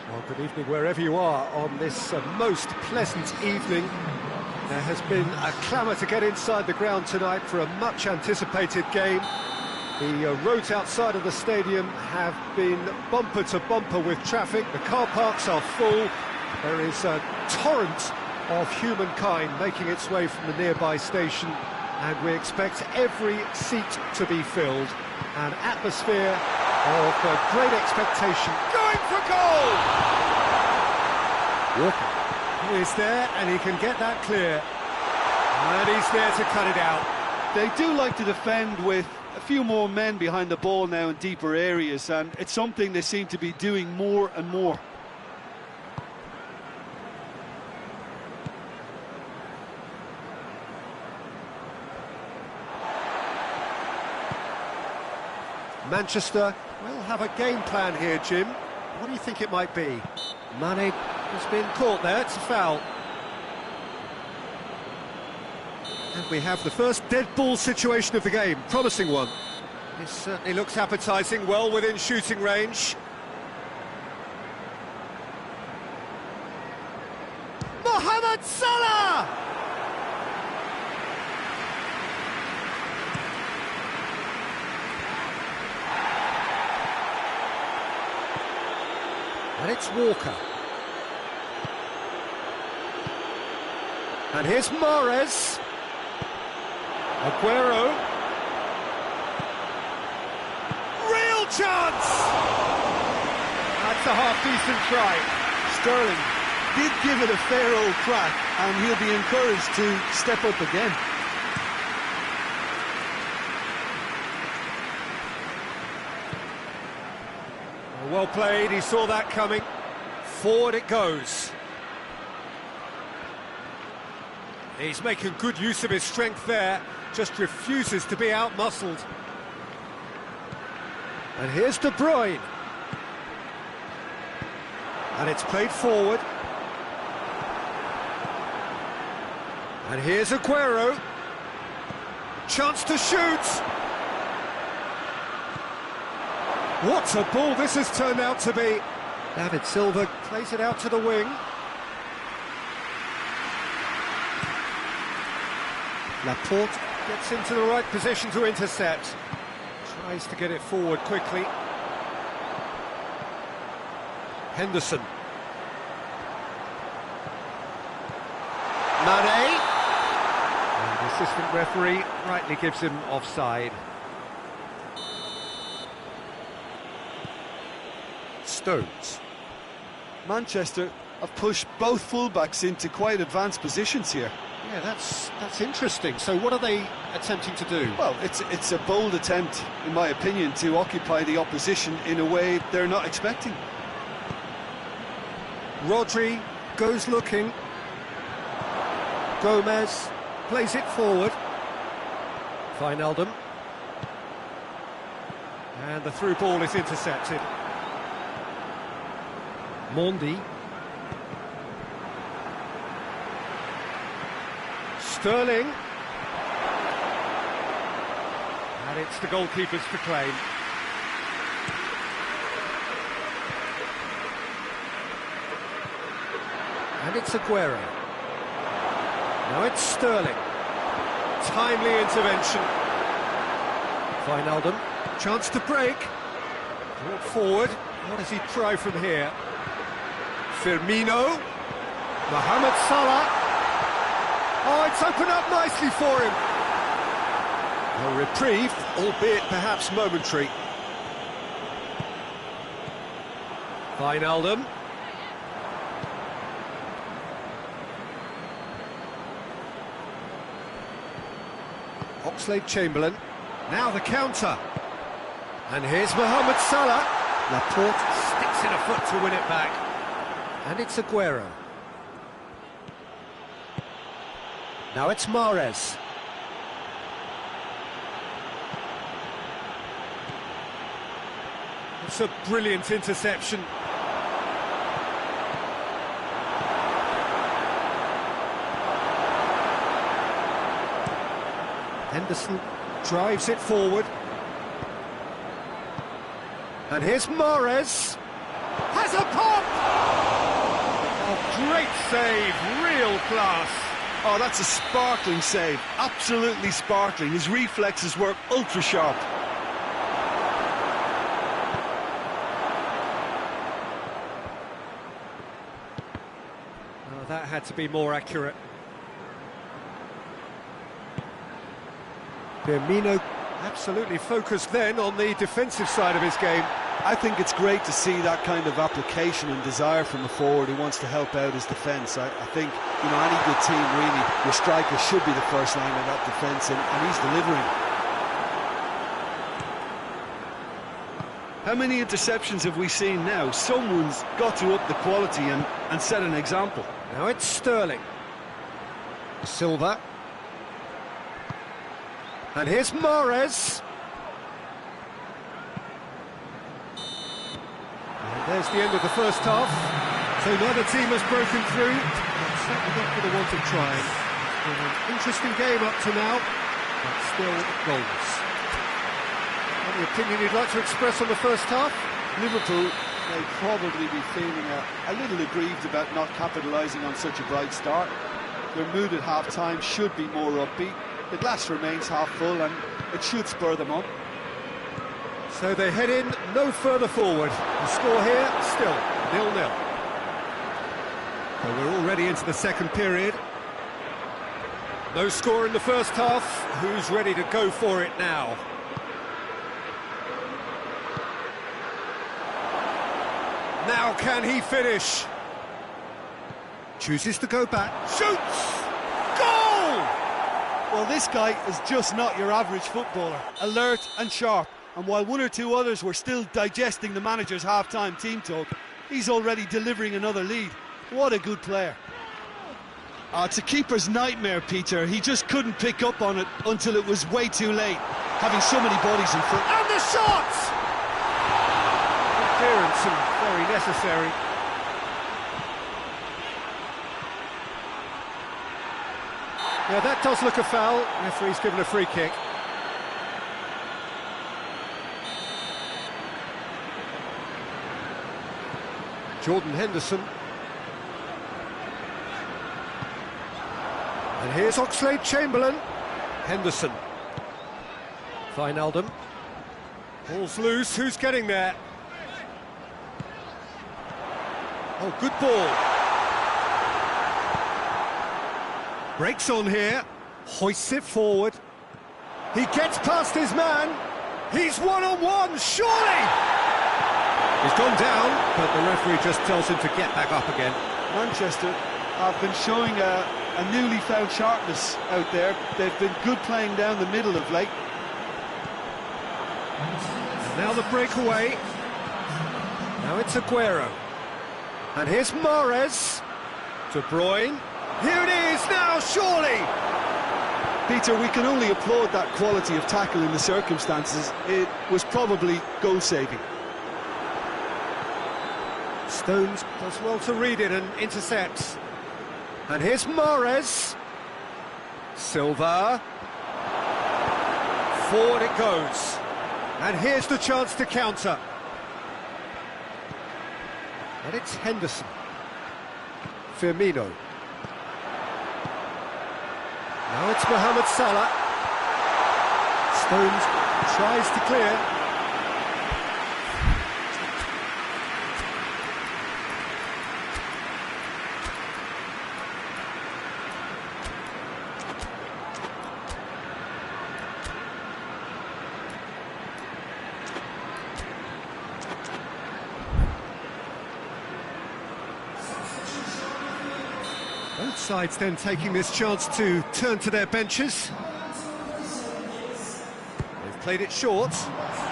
Well, good evening wherever you are on this most pleasant evening. There has been a clamour to get inside the ground tonight for a much-anticipated game. The roads outside of the stadium have been bumper to bumper with traffic. The car parks are full. There is a torrent of humankind making its way from the nearby station, and we expect every seat to be filled. An atmosphere of great expectation. Going for goal! Walker is there, and he can get that clear. And he's there to cut it out. They do like to defend with a few more men behind the ball now in deeper areas, and it's something they seem to be doing more and more. Manchester will have a game plan here, Jim. What do you think it might be? Mane has been caught there, it's a foul. And we have the first dead ball situation of the game, promising one. This certainly looks appetising, well within shooting range. Mohamed Salah! And it's Walker. And here's Mahrez. Aguero. Real chance! That's a half-decent try. Sterling did give it a fair old crack, and he'll be encouraged to step up again. Well played, he saw that coming. Forward it goes. He's making good use of his strength there, just refuses to be out-muscled. And here's De Bruyne. And it's played forward. And here's Aguero. Chance to shoot! What a ball this has turned out to be. David Silva plays it out to the wing. Laporte gets into the right position to intercept. Tries to get it forward quickly. Henderson. Mane. And the assistant referee rightly gives him offside. Stones. Manchester have pushed both fullbacks into quite advanced positions here. Yeah, that's interesting. So what are they attempting to do? Well, it's a bold attempt, in my opinion, to occupy the opposition in a way they're not expecting. Rodri goes looking. Gomez plays it forward. Wijnaldum. And the through ball is intercepted. Mondi. Sterling. And it's the goalkeepers to claim. And it's Aguero. Now it's Sterling. Timely intervention. Wijnaldum. Chance to break. Brought forward. What does he try from here? Firmino. Mohamed Salah. Oh, it's opened up nicely for him. A reprieve, albeit perhaps momentary. Wijnaldum. Oxlade-Chamberlain. Now the counter. And here's Mohamed Salah. Laporte sticks in a foot to win it back. And it's Aguero. Now it's Mahrez. It's a brilliant interception. Henderson drives it forward. And here's Mahrez. Has a pop! Oh, great save, real class. Oh, that's a sparkling save, absolutely sparkling. His reflexes were ultra sharp. Oh, that had to be more accurate. Firmino absolutely focused then on the defensive side of his game. I think it's great to see that kind of application and desire from a forward who wants to help out his defence. I think, you know, any good team, really, your striker should be the first line of that defence, and he's delivering. How many interceptions have we seen now? Someone's got to up the quality and set an example. Now it's Sterling. Silva. And here's Mahrez. And there's the end of the first half. So neither team has broken through, but certainly not for the want of trying. Been an interesting game up to now, but still goals. Any opinion you'd like to express on the first half? Liverpool may probably be feeling a little aggrieved about not capitalising on such a bright start. Their mood at half-time should be more upbeat. The glass remains half full and it should spur them on. So they head in no further forward. The score here, still 0-0. So we're already into the second period. No score in the first half. Who's ready to go for it now? Now can he finish? Chooses to go back. Shoots! Goal! Well, this guy is just not your average footballer. Alert and sharp. And while one or two others were still digesting the manager's half-time team talk, he's already delivering another lead. What a good player. It's a keeper's nightmare, Peter. He just couldn't pick up on it until it was way too late, having so many bodies in front. And the shot! Clearance and very necessary. Yeah, that does look a foul. Referee's given a free kick. Jordan Henderson. And here's Oxlade-Chamberlain. Henderson. Wijnaldum. Ball's loose. Who's getting there? Oh, good ball. Breaks on here. Hoists it forward. He gets past his man. He's one-on-one, surely! He's gone down, but the referee just tells him to get back up again. Manchester have been showing a newly found sharpness out there. They've been good playing down the middle of late. And now the breakaway. Now it's Aguero. And here's Mahrez. De Bruyne. Here it is now, surely! Peter, we can only applaud that quality of tackle in the circumstances. It was probably goal-saving. Stones does well to read it and intercepts. And here's Mahrez. Silva. Forward it goes. And here's the chance to counter. And it's Henderson. Firmino. Now it's Mohamed Salah. Stones tries to clear. Both sides then taking this chance to turn to their benches. They've played it short.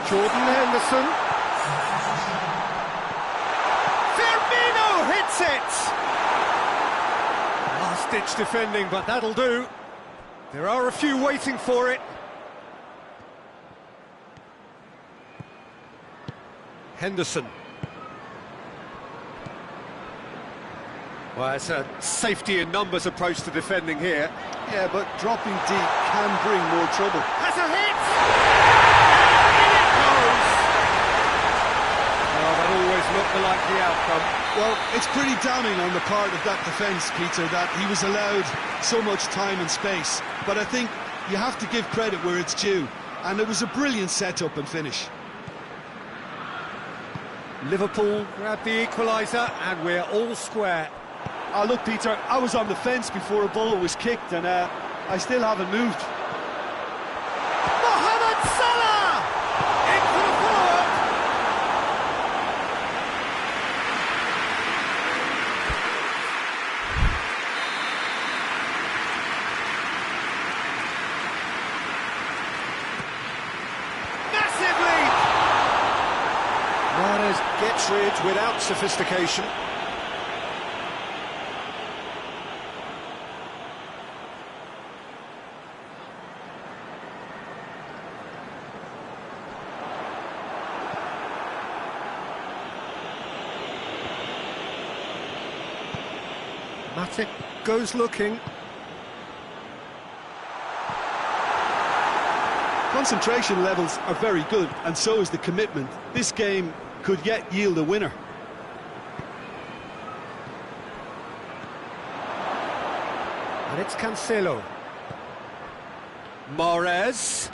Jordan Henderson. Firmino hits it! Last-ditch defending, but that'll do. There are a few waiting for it. Henderson. Well, it's a safety in numbers approach to defending here. Yeah, but dropping deep can bring more trouble. Has a hit! In it goes! Oh, that always looked the likely outcome. Well, it's pretty damning on the part of that defence, Peter, that he was allowed so much time and space. But I think you have to give credit where it's due. And it was a brilliant set-up and finish. Liverpool grabbed the equaliser and we're all square. Oh, look, Peter, I was on the fence before a ball was kicked and I still haven't moved. Mohamed Salah! In for the follow-up! Massive lead! Mahrez gets rid without sophistication. Matic goes looking. Concentration levels are very good, and so is the commitment. This game could yet yield a winner. And it's Cancelo. Mahrez.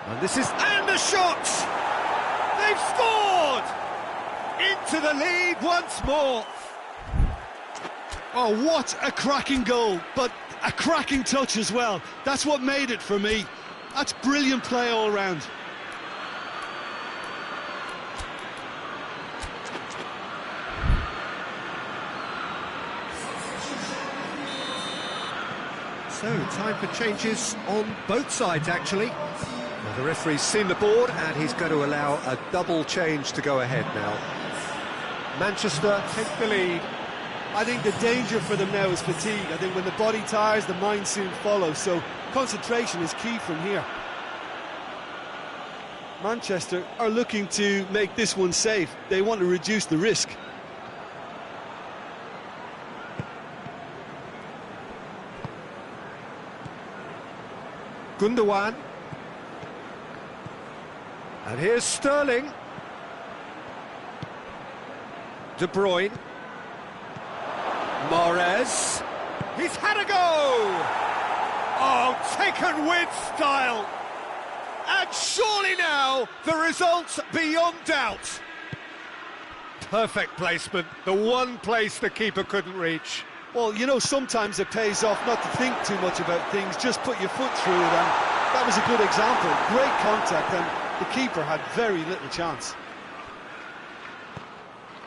And this is... And the shot! They've scored! Into the lead once more. Oh, what a cracking goal, but a cracking touch as well. That's what made it for me. That's brilliant play all round. So, time for changes on both sides, actually. Well, the referee's seen the board, and he's going to allow a double change to go ahead now. Manchester take the lead. I think the danger for them now is fatigue. I think when the body tires, the mind soon follows, so concentration is key from here. Manchester are looking to make this one safe. They want to reduce the risk. Gundogan. And here's Sterling. De Bruyne. Mahrez. He's had a go! Oh, taken with style! And surely now, the result's beyond doubt. Perfect placement, the one place the keeper couldn't reach. Well, you know, sometimes it pays off not to think too much about things, just put your foot through it, and that was a good example. Great contact, and the keeper had very little chance.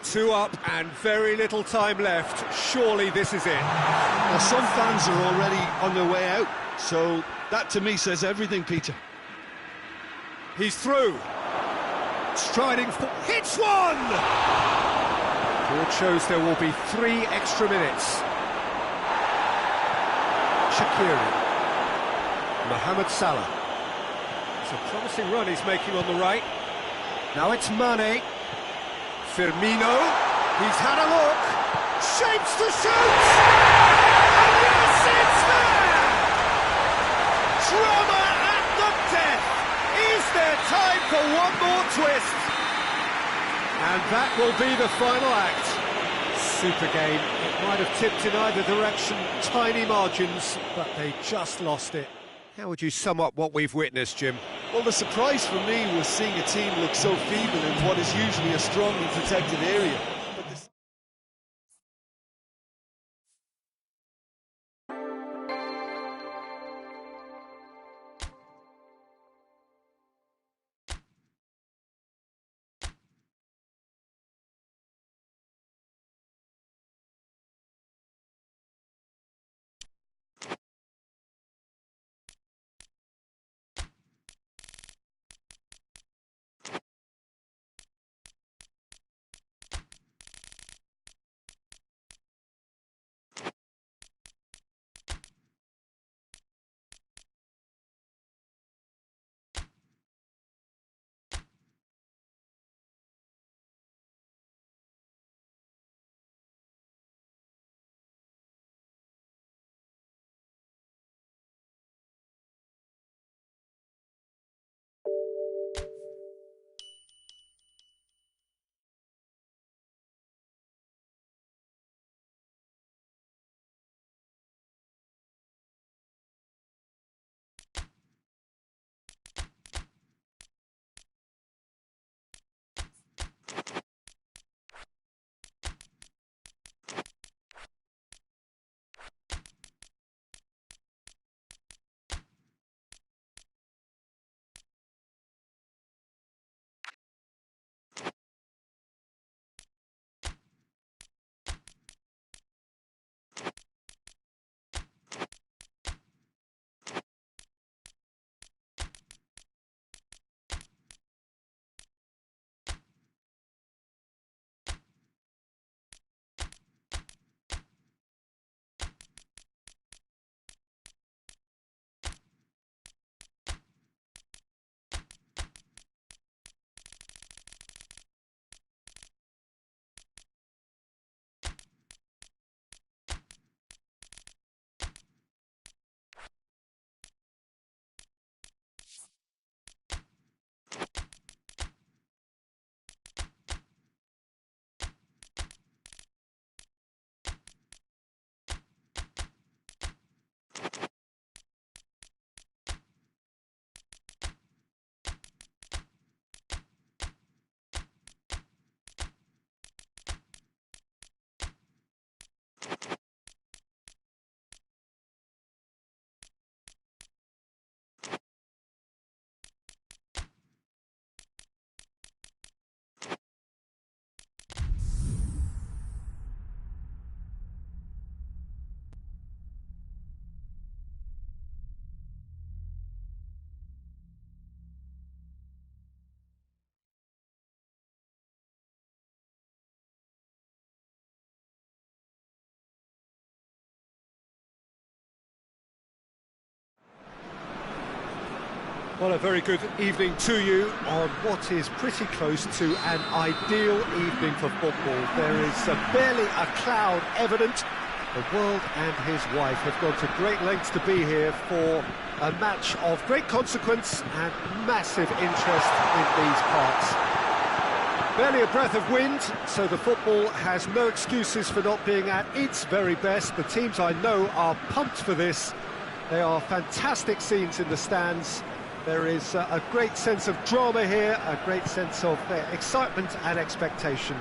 2 up and very little time left. Surely this is it. Well, some fans are already on their way out, so that to me says everything, Peter. He's through. Striding for... Hits one! Board shows there will be 3 extra minutes. Shaqiri. Mohamed Salah. It's a promising run he's making on the right. Now it's Mane. Firmino. He's had a look. Shapes to shoot! And yes, it's there! Drama at the death! Is there time for one more twist? And that will be the final act. Super game. It might have tipped in either direction, tiny margins, but they just lost it. How would you sum up what we've witnessed, Jim? Well, the surprise for me was seeing a team look so feeble in what is usually a strongly protected area. Well, a very good evening to you on what is pretty close to an ideal evening for football. There is barely a cloud evident. The world and his wife have gone to great lengths to be here for a match of great consequence and massive interest in these parts. Barely a breath of wind, so the football has no excuses for not being at its very best. The teams I know are pumped for this. They are fantastic scenes in the stands. There is a great sense of drama here, a great sense of excitement and expectation.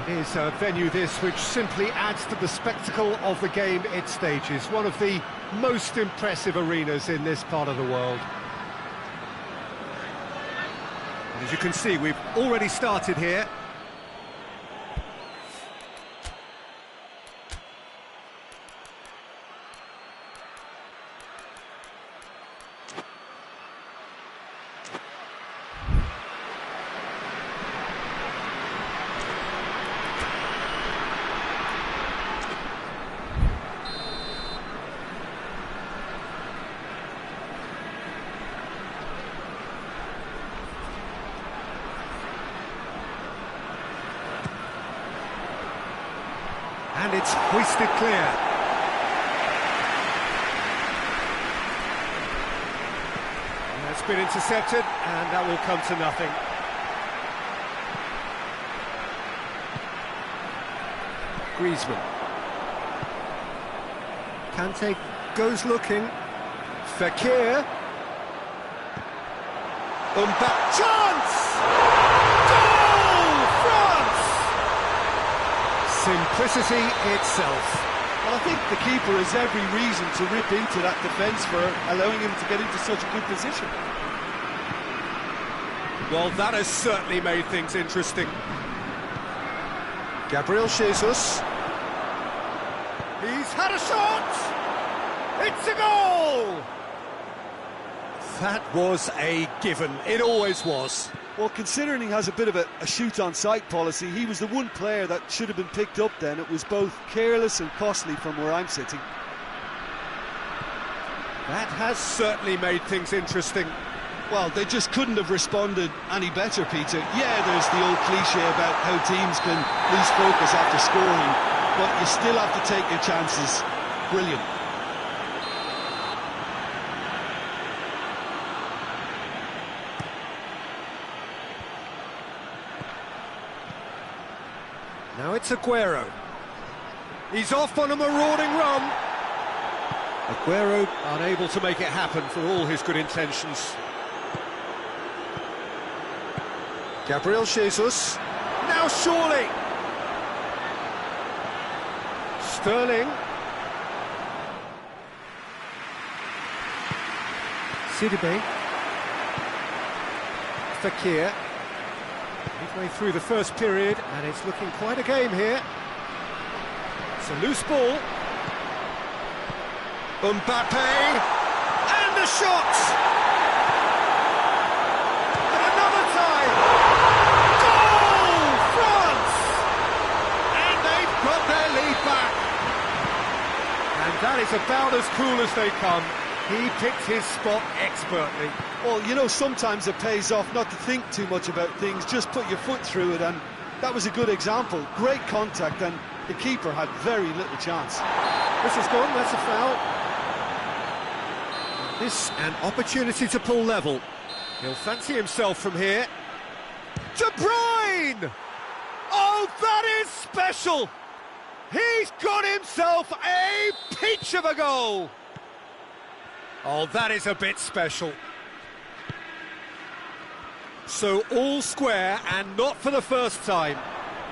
It is a venue this which simply adds to the spectacle of the game it stages. One of the most impressive arenas in this part of the world. And as you can see, we've already started here. And it's hoisted clear. And it's been intercepted, and that will come to nothing. Griezmann. Kante goes looking. Fekir. Chance! Simplicity itself. Well, I think the keeper has every reason to rip into that defence for allowing him to get into such a good position. Well, that has certainly made things interesting. Gabriel Jesus. He's had a shot! It's a goal! That was a given. It always was. Well, considering he has a bit of a shoot-on-sight policy, he was the one player that should have been picked up then. It was both careless and costly from where I'm sitting. That has certainly made things interesting. Well, they just couldn't have responded any better, Peter. Yeah, there's the old cliche about how teams can lose focus after scoring, but you still have to take your chances. Brilliant. Now it's Aguero. He's off on a marauding run. Aguero unable to make it happen for all his good intentions. Gabriel Jesus. Now surely. Sterling. Sidibe. Fekir. Midway through the first period, and it's looking quite a game here. It's a loose ball. Mbappe. And the shot! And another time! Goal! France! And they've got their lead back. And that is about as cool as they come. He picked his spot expertly. Well, you know, sometimes it pays off not to think too much about things, just put your foot through it, and that was a good example. Great contact, and the keeper had very little chance. This is gone, that's a foul. This an opportunity to pull level. He'll fancy himself from here. De Bruyne! Oh, that is special! He's got himself a peach of a goal! Oh, that is a bit special. So all square, and not for the first time.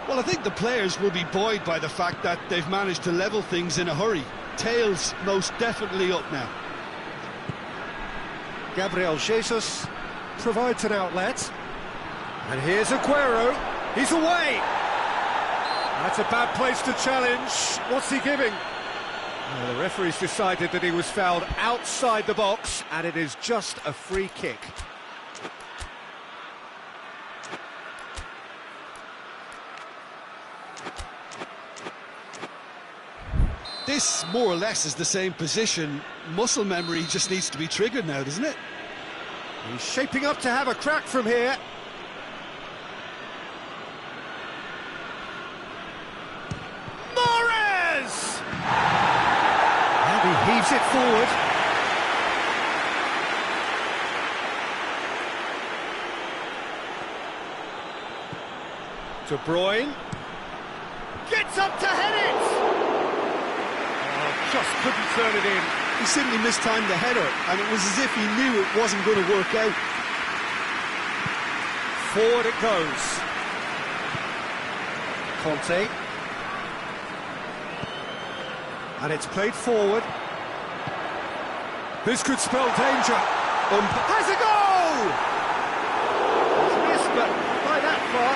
Well, I think the players will be buoyed by the fact that they've managed to level things in a hurry. Tails most definitely up now. Gabriel Jesus provides an outlet. And here's Aguero. He's away. That's a bad place to challenge. What's he giving? Well, the referee's decided that he was fouled outside the box, and it is just a free kick. This more or less is the same position. Muscle memory just needs to be triggered now, doesn't it? He's shaping up to have a crack from here. Mahrez! And he heaves it forward. De Bruyne. Gets up to head it! Oh, just couldn't turn it in. He simply mistimed the header, and it was as if he knew it wasn't going to work out. Forward it goes. Conte. And it's played forward. This could spell danger. Has a goal! It's missed, but by that far.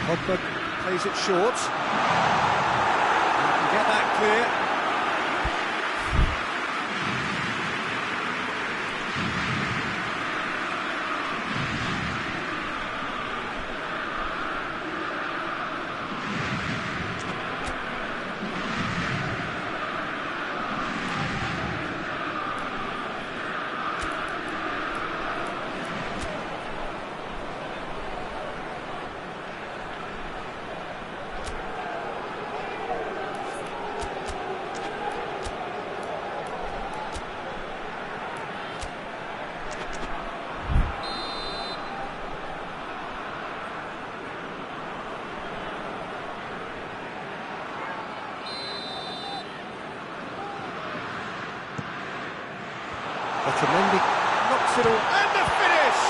Pogba plays it short. You can get that clear. Otamendi knocks it all, and the finish!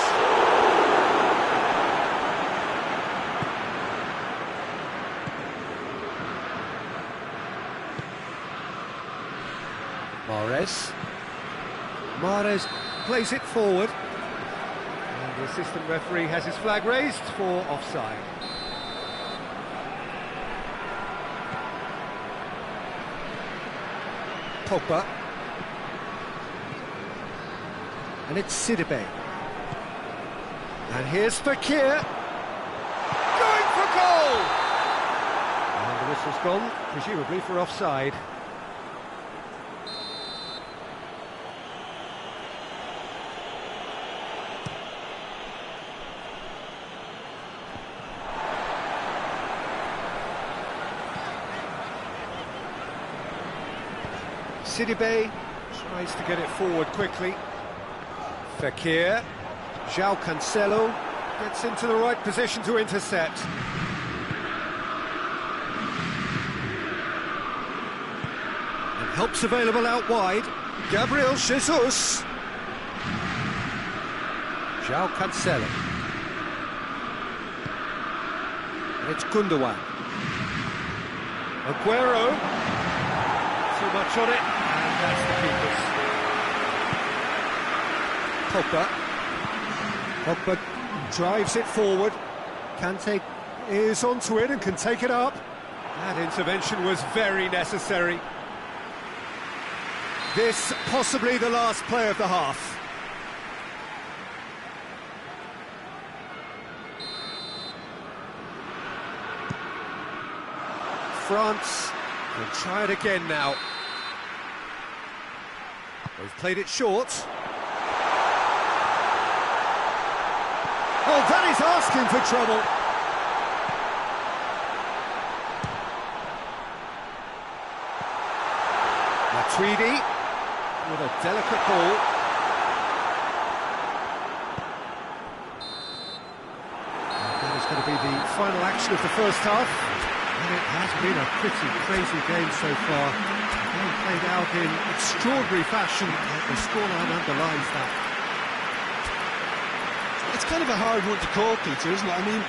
Mahrez plays it forward, and the assistant referee has his flag raised for offside. Pogba. And it's Sidibe. And here's Fekir. Going for goal! And the whistle's gone, presumably for offside. Sidibe tries to get it forward quickly. Fekir, João Cancelo gets into the right position to intercept. Help's available out wide. Gabriel Jesus. João Cancelo. And it's Gundogan. Aguero. Too much on it. And that's the keeper's. Pogba drives it forward. Kante is onto it and can take it up. That intervention was very necessary. This possibly the last play of the half. France will try it again now. They've played it short. Oh, that is asking for trouble. Matuidi with a delicate ball. And that is going to be the final action of the first half. And it has been a pretty crazy game so far. Game played out in extraordinary fashion. The scoreline underlines that. It's kind of a hard one to call, Peter, isn't it? I mean,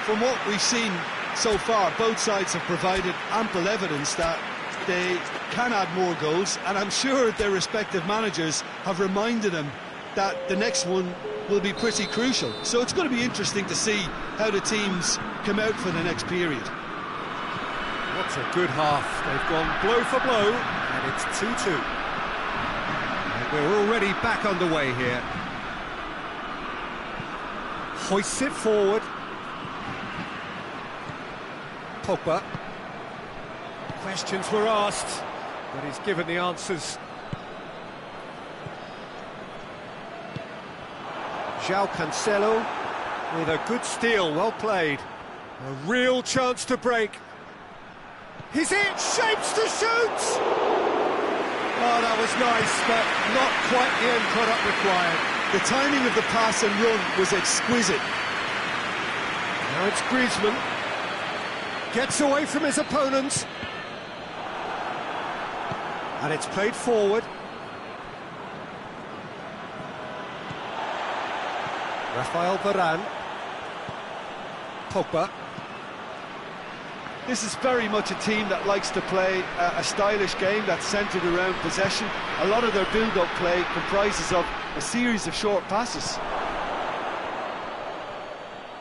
from what we've seen so far, both sides have provided ample evidence that they can add more goals, and I'm sure their respective managers have reminded them that the next one will be pretty crucial. So it's going to be interesting to see how the teams come out for the next period. What a good half. They've gone blow for blow, and it's 2-2. And we're already back underway here. Hoists it forward. Pogba. Questions were asked, but he's given the answers. João Cancelo with a good steal, well played. A real chance to break. He's in, shapes to shoot! Oh, that was nice, but not quite the end product required. The timing of the pass and run was exquisite. Now it's Griezmann. Gets away from his opponent. And it's played forward. Rafael Varane. Pogba. This is very much a team that likes to play a stylish game that's centred around possession. A lot of their build-up play comprises of a series of short passes.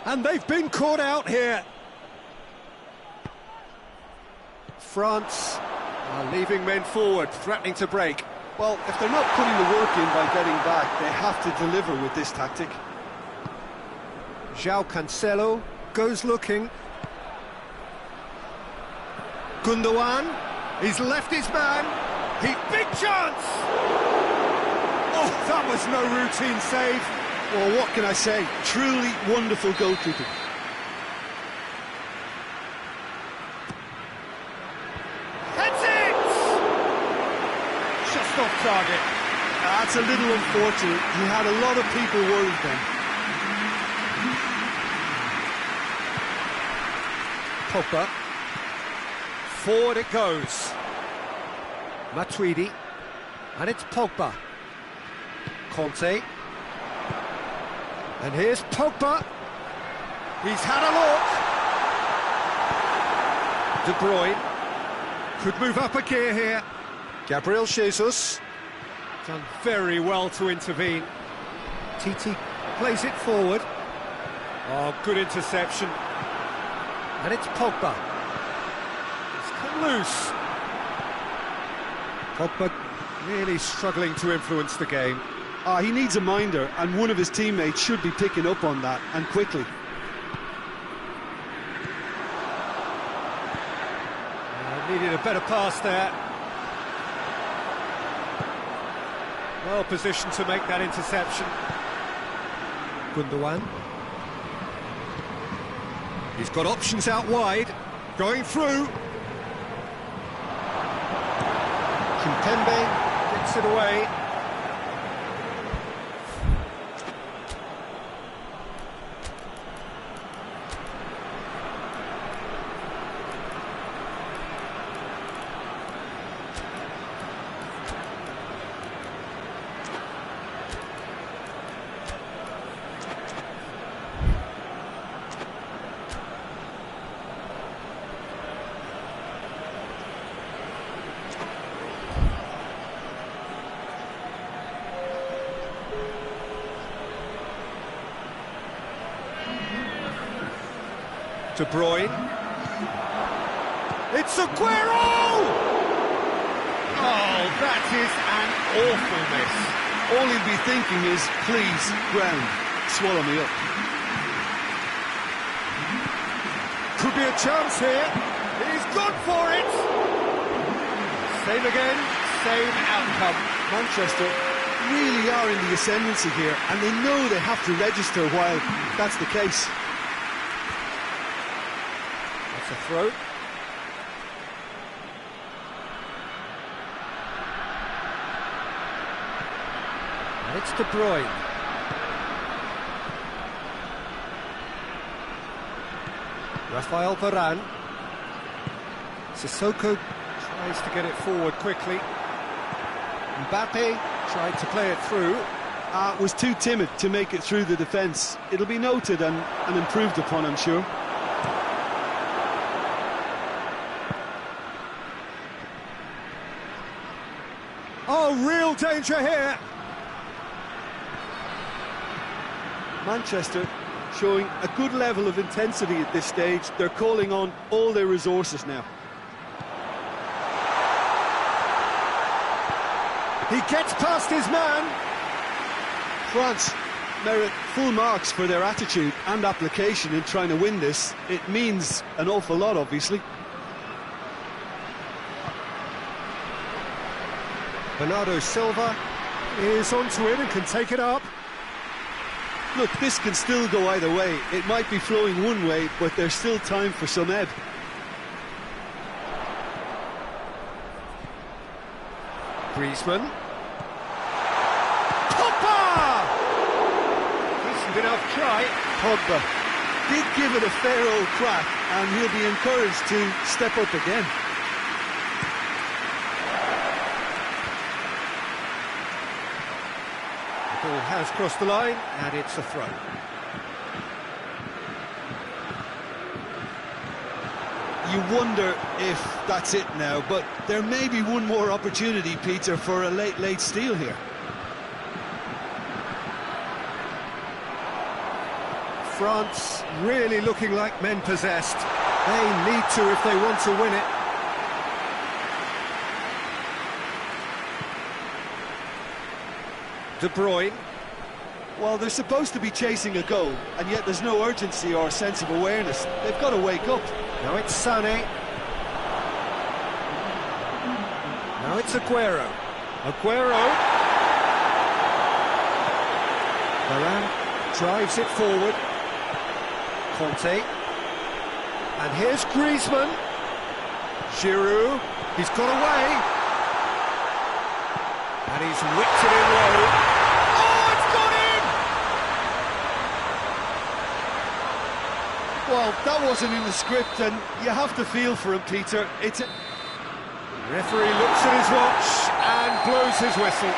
And they've been caught out here. France are leaving men forward, threatening to break. Well, if they're not putting the work in by getting back, they have to deliver with this tactic. João Cancelo goes looking. Gundogan, he's left his man. Big chance! Oh, that was no routine save. Well, what can I say? Truly wonderful goalkeeping. Heads it! Just off target. That's a little unfortunate. He had a lot of people worried then. Pogba. Forward it goes. Matuidi. And it's Pogba. Conte. And here's Pogba. He's had a look. De Bruyne could move up a gear here. Gabriel Jesus done very well to intervene. Titi plays it forward. Oh, good interception. And it's Pogba. It's come loose. Pogba really struggling to influence the game. He needs a minder, and one of his teammates should be picking up on that, and quickly. Needed a better pass there. Well positioned to make that interception. Gundogan. He's got options out wide. Going through. Kimpembe gets it away. De Bruyne. It's Aguero! Oh, that is an awful miss. All he'll be thinking is, please, ground, swallow me up. Could be a chance here. He's gone for it. Same again, same outcome. Manchester really are in the ascendancy here, and they know they have to register while that's the case. That's a throw. And it's De Bruyne. Rafael Varane. Sissoko tries to get it forward quickly. Mbappe tried to play it through. Was too timid to make it through the defence. It'll be noted and improved upon, I'm sure. Oh, real danger here. Manchester showing a good level of intensity at this stage. They're calling on all their resources now. He gets past his man. France merit full marks for their attitude and application in trying to win this. It means an awful lot, obviously. Bernardo Silva is onto it and can take it up. Look, this can still go either way. It might be flowing one way, but there's still time for some ebb. Griezmann. Pogba! Decent enough try. Pogba did give it a fair old crack, and he'll be encouraged to step up again. The ball has crossed the line, and it's a throw. You wonder if that's it now, but there may be one more opportunity, Peter, for a late steal here. France really looking like men possessed. They need to if they want to win it. De Bruyne. Well, they're supposed to be chasing a goal, and yet there's no urgency or sense of awareness. They've got to wake up. Now it's Sané. Now it's Aguero. Aguero. Varane drives it forward. Conte. And here's Griezmann. Giroud. He's got away. And he's whipped it in low. Oh, it's got in! Well, that wasn't in the script, and you have to feel for him, Peter. The referee looks at his watch and blows his whistle. A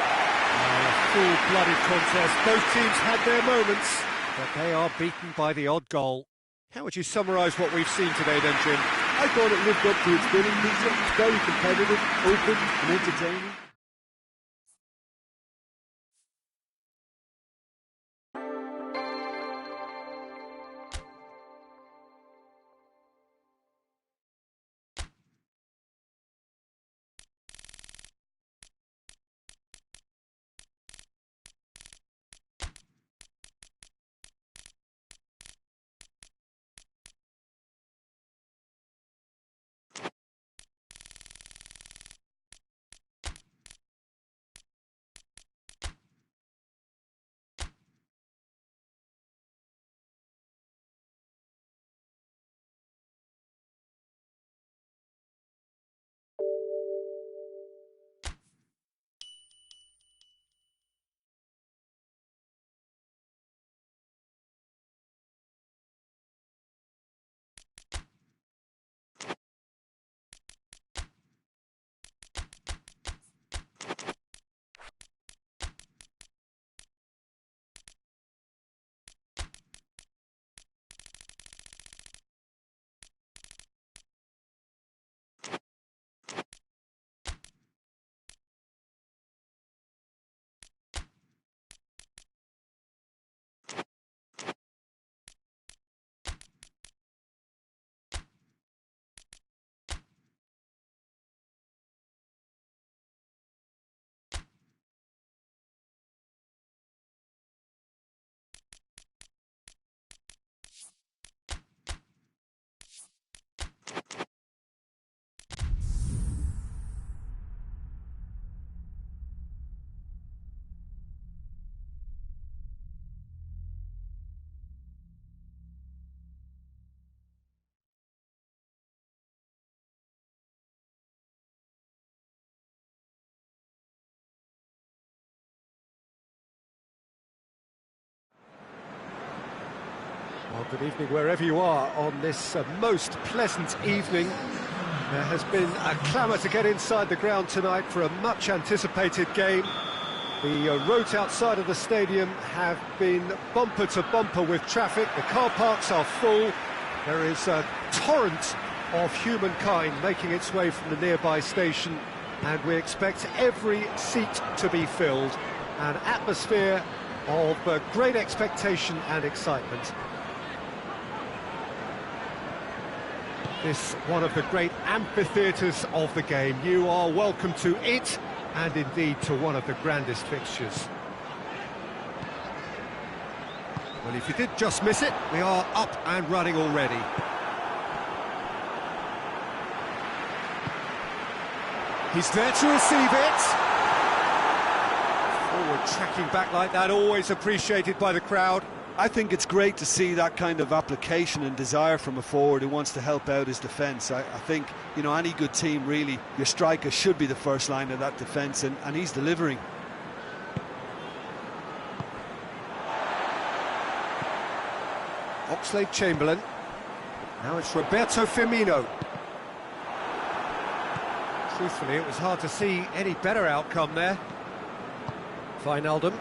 full-blooded contest. Both teams had their moments, but they are beaten by the odd goal. How would you summarise what we've seen today then, Jim? I thought it lived up to its billing, Peter. It's very competitive, open and entertaining. Well, good evening wherever you are on this most pleasant evening. There has been a clamour to get inside the ground tonight for a much-anticipated game. The roads outside of the stadium have been bumper to bumper with traffic. The car parks are full. There is a torrent of humankind making its way from the nearby station, and we expect every seat to be filled. An atmosphere of great expectation and excitement. This one of the great amphitheatres of the game. You are welcome to it, and indeed to one of the grandest fixtures. Well, if you did just miss it, we are up and running already. He's there to receive it. Forward tracking back like that, always appreciated by the crowd. I think it's great to see that kind of application and desire from a forward who wants to help out his defence. I think, you know, any good team, really, your striker should be the first line of that defence, and he's delivering. Oxlade-Chamberlain. Now it's Roberto Firmino. Truthfully, it was hard to see any better outcome there. Wijnaldum.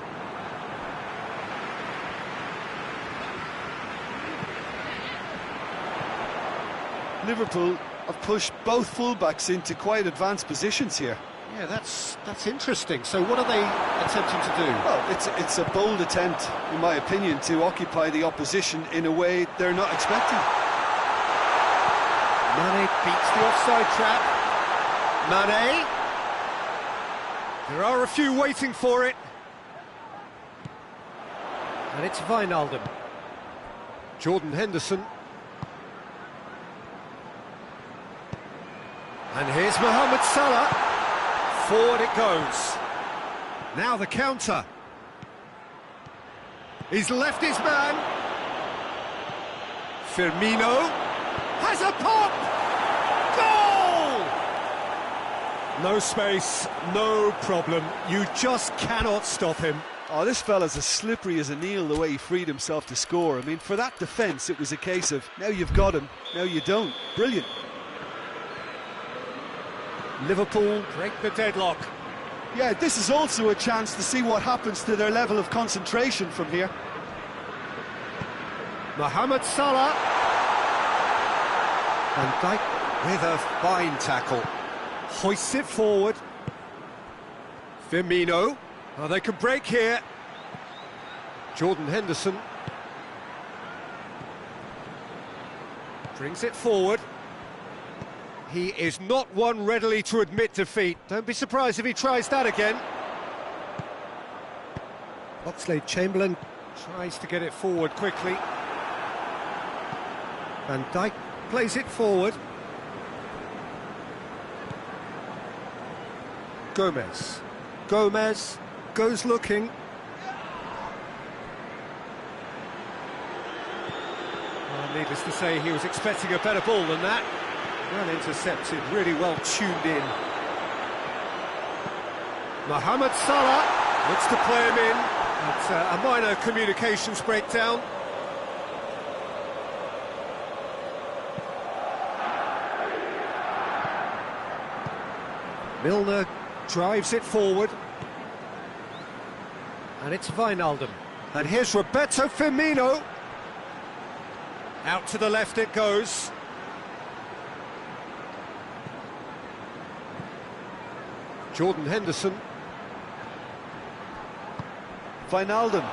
Liverpool have pushed both fullbacks into quite advanced positions here. Yeah, that's interesting. So what are they attempting to do? Well, it's a bold attempt, in my opinion, to occupy the opposition in a way they're not expecting. Mane beats the offside trap. Mane. There are a few waiting for it. And it's Wijnaldum. Jordan Henderson. And here's Mohamed Salah. Forward it goes. Now the counter. He's left his man. Firmino has a pop! Goal! No space, no problem. You just cannot stop him. Oh, this fella's as slippery as an eel, the way he freed himself to score. I mean, for that defence, it was a case of, now you've got him, now you don't. Brilliant. Liverpool break the deadlock. Yeah, this is also a chance to see what happens to their level of concentration from here. Mohamed Salah. Van Dijk with a fine tackle. Hoists it forward. Firmino. Oh, they can break here. Jordan Henderson. Brings it forward. He is not one readily to admit defeat. Don't be surprised if he tries that again. Oxlade-Chamberlain tries to get it forward quickly. Van Dijk plays it forward. Gomez. Gomez goes looking. Well, needless to say, he was expecting a better ball than that. Well intercepted, really well tuned in. Mohamed Salah looks to play him in. It's a minor communications breakdown. Milner drives it forward. And it's Wijnaldum. And here's Roberto Firmino. Out to the left it goes. Jordan Henderson. Wijnaldum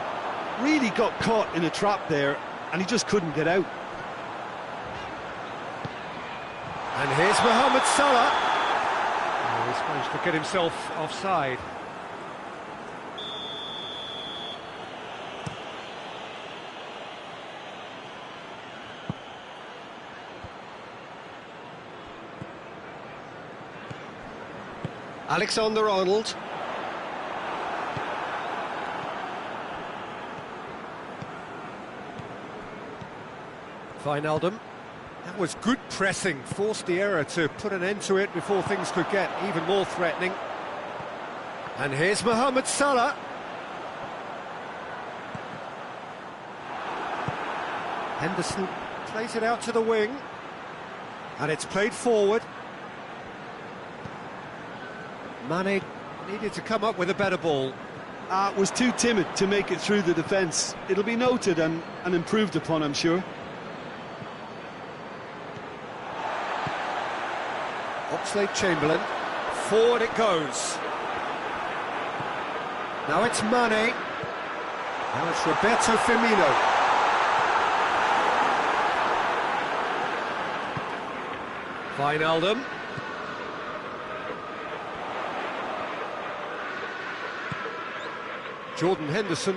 really got caught in a trap there, and he just couldn't get out. And here's Mohamed Salah. Oh, he's managed to get himself offside. Alexander-Arnold. Wijnaldum. That was good pressing, forced the error to put an end to it before things could get even more threatening. And here's Mohamed Salah. Henderson plays it out to the wing, and it's played forward. Mane needed to come up with a better ball. Was too timid to make it through the defence. It'll be noted and improved upon, I'm sure. Oxlade-Chamberlain, forward it goes. Now it's Mane. Now it's Roberto Firmino. Wijnaldum. Jordan Henderson.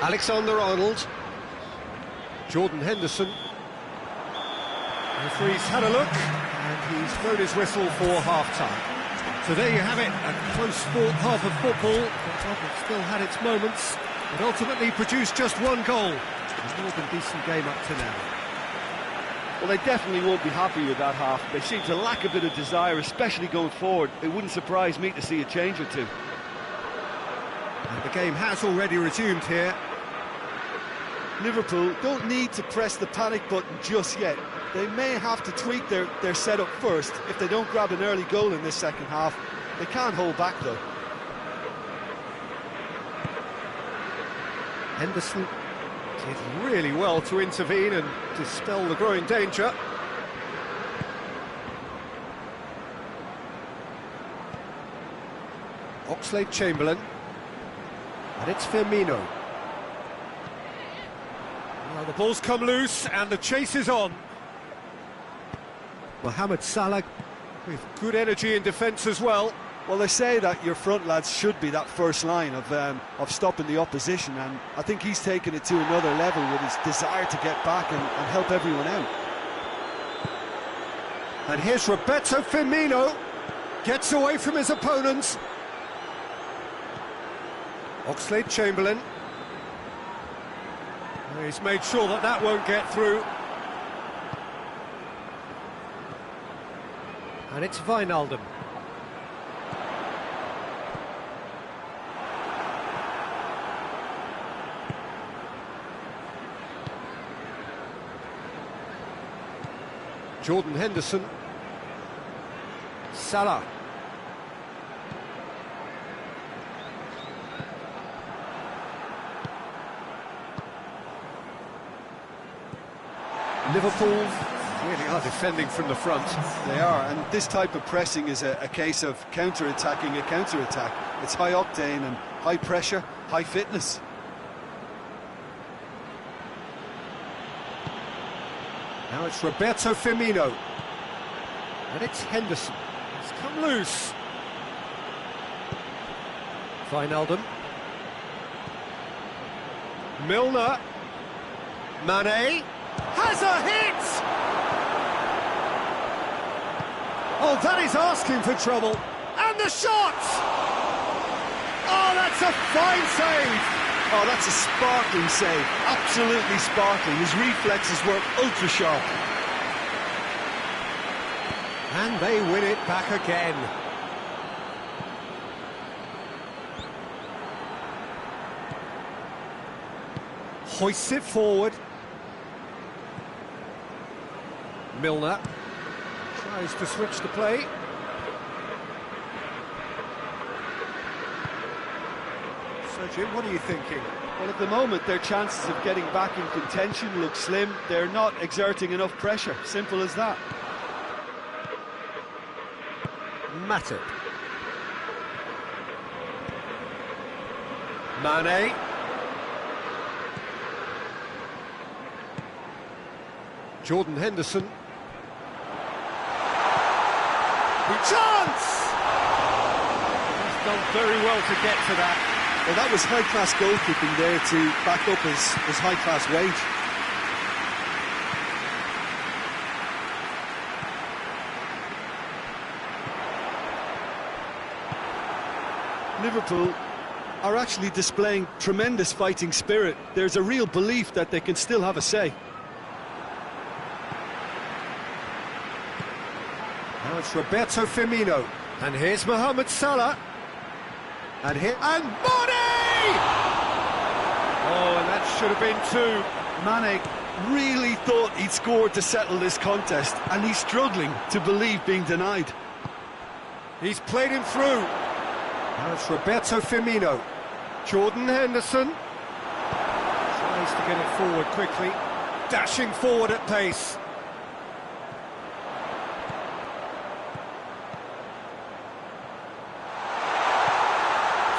Alexander-Arnold. Jordan Henderson. The referee's had a look, and he's blown his whistle for half-time. So there you have it, a close fought half of football. It still had its moments, but ultimately produced just one goal. A more than decent game up to now. Well, they definitely won't be happy with that half. They seem to lack a bit of desire, especially going forward. It wouldn't surprise me to see a change or two. And the game has already resumed here. Liverpool don't need to press the panic button just yet. They may have to tweak their setup first if they don't grab an early goal in this second half. They can't hold back though. Henderson did really well to intervene and dispel the growing danger. Oxlade-Chamberlain, and it's Firmino. Well, the ball's come loose and the chase is on. Mohamed Salah with good energy in defence as well. Well, they say that your front lads should be that first line of stopping the opposition, and I think he's taken it to another level with his desire to get back and help everyone out. And here's Roberto Firmino, gets away from his opponents. Oxlade-Chamberlain. He's made sure that that won't get through. And it's Wijnaldum. Jordan Henderson. Salah. Liverpool really are defending from the front. They are, and this type of pressing is a case of counter-attacking a counter-attack. It's high octane and high pressure, high fitness. Now it's Roberto Firmino. And it's Henderson. It's come loose. Wijnaldum. Milner. Mane. Has a hit! Oh, that is asking for trouble. And the shot! Oh, that's a fine save! Oh, that's a sparkling save. Absolutely sparkling. His reflexes were ultra sharp. And they win it back again. Hoists it forward. Milner tries to switch the play. Sergio, what are you thinking? Well, at the moment, their chances of getting back in contention look slim. They're not exerting enough pressure. Simple as that. Matip. Mane. Jordan Henderson. Chance! He's done very well to get to that. Well, that was high-class goalkeeping there to back up his high-class wage. Liverpool are actually displaying tremendous fighting spirit. There's a real belief that they can still have a say. Now it's Roberto Firmino. And here's Mohamed Salah. And Mane! Oh, and that should have been two. Mane really thought he'd scored to settle this contest, and he's struggling to believe being denied. He's played him through. Now it's Roberto Firmino. Jordan Henderson. Tries to get it forward quickly. Dashing forward at pace.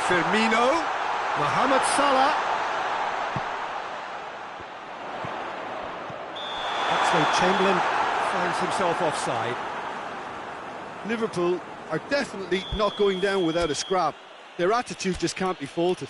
Firmino. Mohamed Salah. Oxlade-Chamberlain finds himself offside. Liverpool are definitely not going down without a scrap. Their attitude just can't be faulted.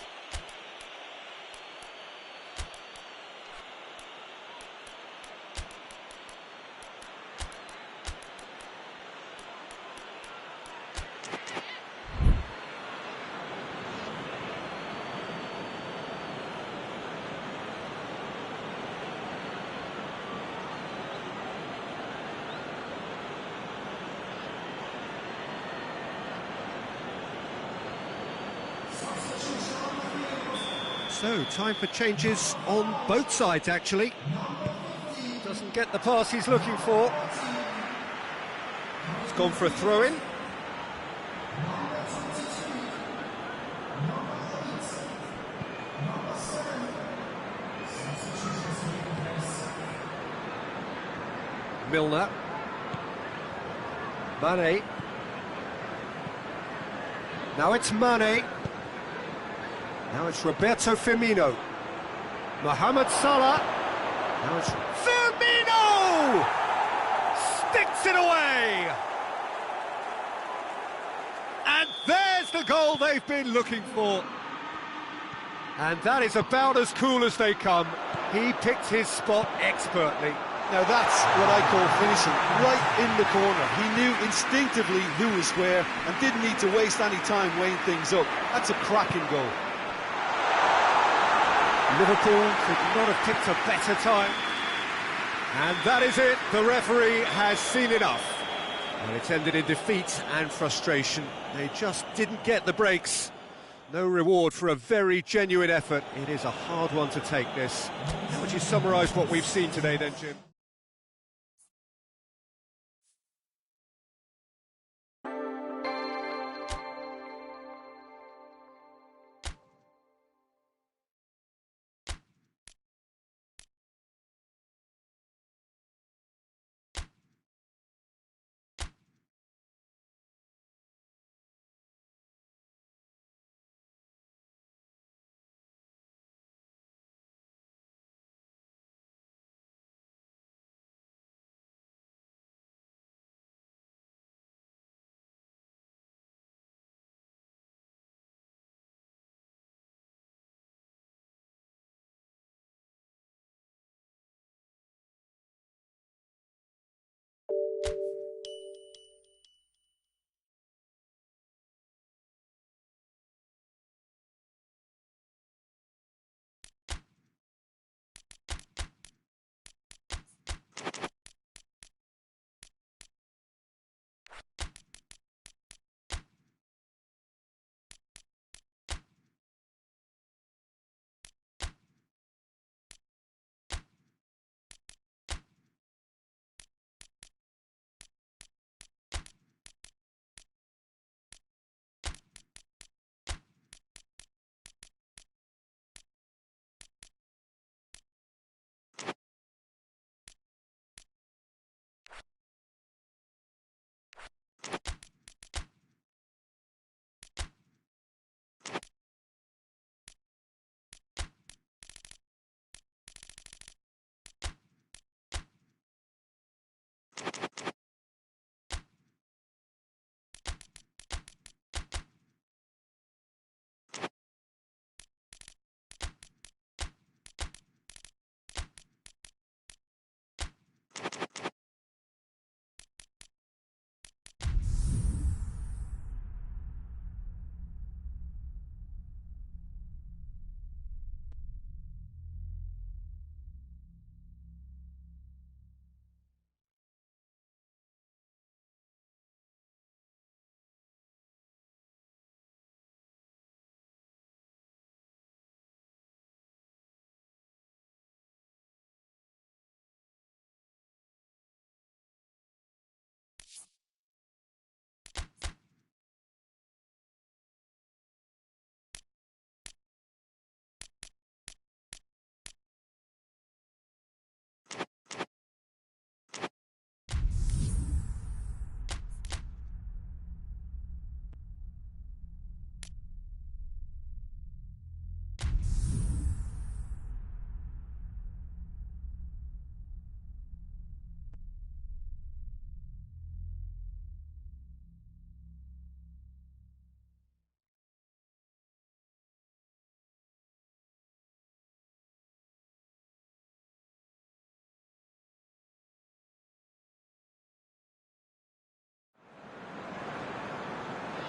So, time for changes on both sides, actually. Doesn't get the pass he's looking for. He's gone for a throw-in. Milner. Mane. Now it's Mane. Now it's Roberto Firmino. Mohamed Salah. Now it's Firmino! Sticks it away! And there's the goal they've been looking for. And that is about as cool as they come. He picked his spot expertly. Now that's what I call finishing, right in the corner. He knew instinctively who was where and didn't need to waste any time weighing things up. That's a cracking goal. Liverpool could not have picked a better time. And that is it. The referee has seen enough. And it's ended in defeat and frustration. They just didn't get the breaks. No reward for a very genuine effort. It is a hard one to take, this. How would you summarise what we've seen today then, Jim?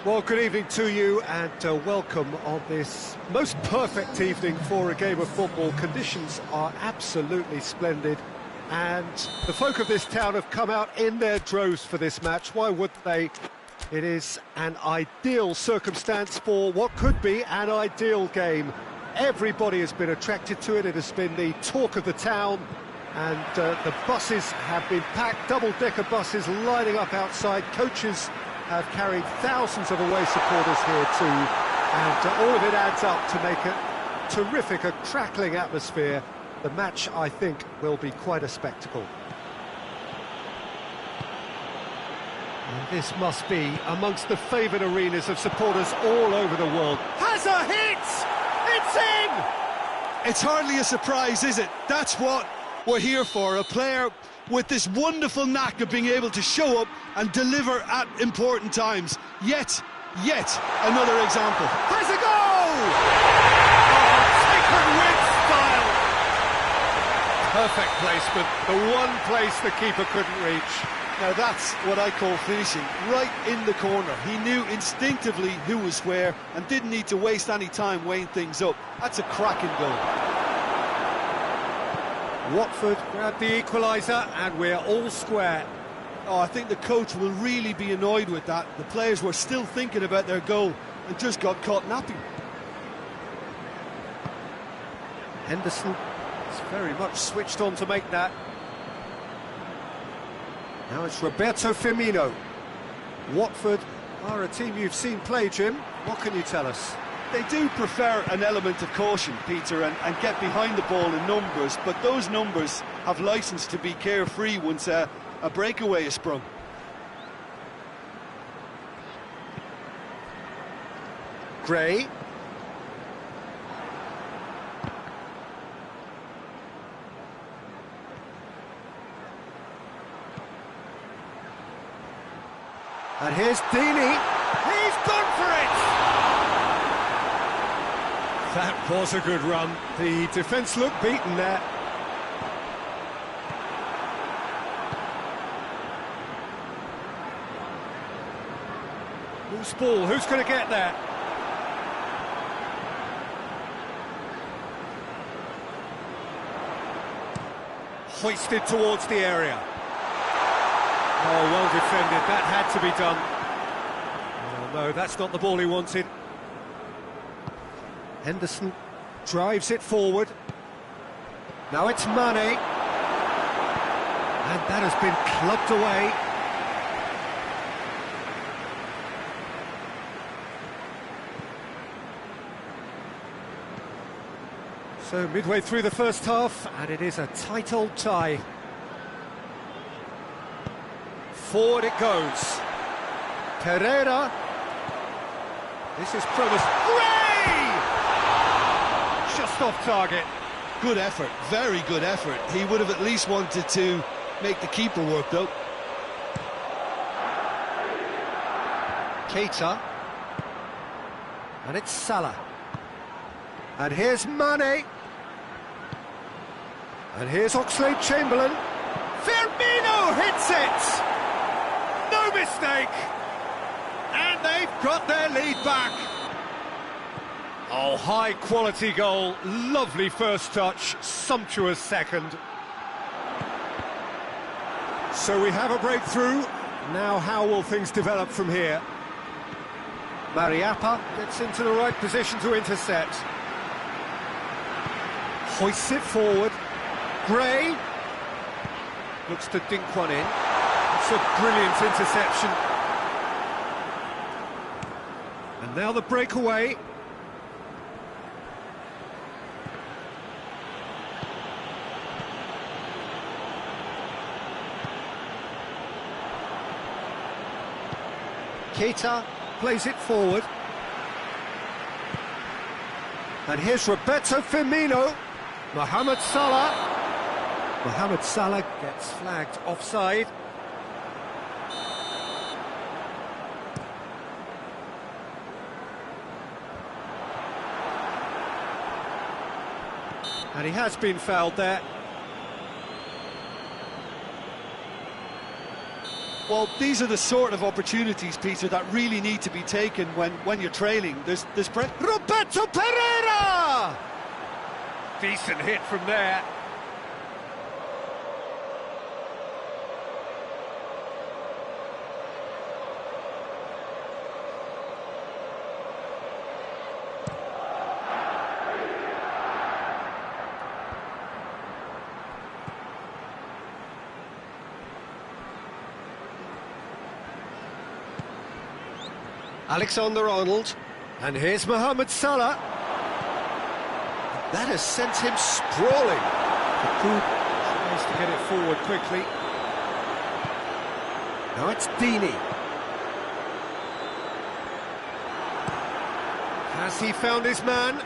Well, good evening to you and welcome on this most perfect evening for a game of football. Conditions are absolutely splendid and the folk of this town have come out in their droves for this match. Why wouldn't they? It is an ideal circumstance for what could be an ideal game. Everybody has been attracted to it. It has been the talk of the town, and the buses have been packed, double-decker buses lining up outside. Coaches have carried thousands of away supporters here too, and all of it adds up to make a terrific, a crackling atmosphere. The match, I think, will be quite a spectacle. And this must be amongst the favoured arenas of supporters all over the world. Has a hit! It's in! It's hardly a surprise, is it? That's what we're here for, a player with this wonderful knack of being able to show up and deliver at important times. Yet another example. Has a goal! Oh, taken with style! Perfect placement, the one place the keeper couldn't reach. Now that's what I call finishing, right in the corner. He knew instinctively who was where and didn't need to waste any time weighing things up. That's a cracking goal. Watford grabbed the equaliser and we're all square. Oh, I think the coach will really be annoyed with that. The players were still thinking about their goal and just got caught napping. Henderson is very much switched on to make that. Now it's Roberto Firmino. Watford are a team you've seen play, Jim. What can you tell us? They do prefer an element of caution, Peter, and get behind the ball in numbers, but those numbers have licence to be carefree once a breakaway is sprung. Gray. And here's Deeney. He's gone for it! That was a good run. The defence looked beaten there. Loose ball, who's going to get there? Hoisted towards the area. Oh, well defended, that had to be done. Oh no, that's not the ball he wanted. Henderson drives it forward. Now it's Mane. And that has been clubbed away. So midway through the first half, and it is a tight old tie. Forward it goes. Pereira. This is promised. Gray! Just off target. Good effort, very good effort. He would have at least wanted to make the keeper work, though. Keita. And it's Salah. And here's Mane. And here's Oxlade-Chamberlain. Firmino hits it! No mistake! And they've got their lead back. Oh, high quality goal, lovely first touch, sumptuous second. So we have a breakthrough. Now how will things develop from here? Mariappa gets into the right position to intercept. Hoists it forward. Gray looks to dink one in. It's a brilliant interception. And now the breakaway. Keita plays it forward. And here's Roberto Firmino. Mohamed Salah. Mohamed Salah gets flagged offside. And he has been fouled there. Well, these are the sort of opportunities, Peter, that really need to be taken when you're trailing. There's Roberto Pereira! Decent hit from there. Alexander-Arnold, and here's Mohamed Salah. That has sent him sprawling. Capoue tries to get it forward quickly. Now it's Dini. Has he found his man?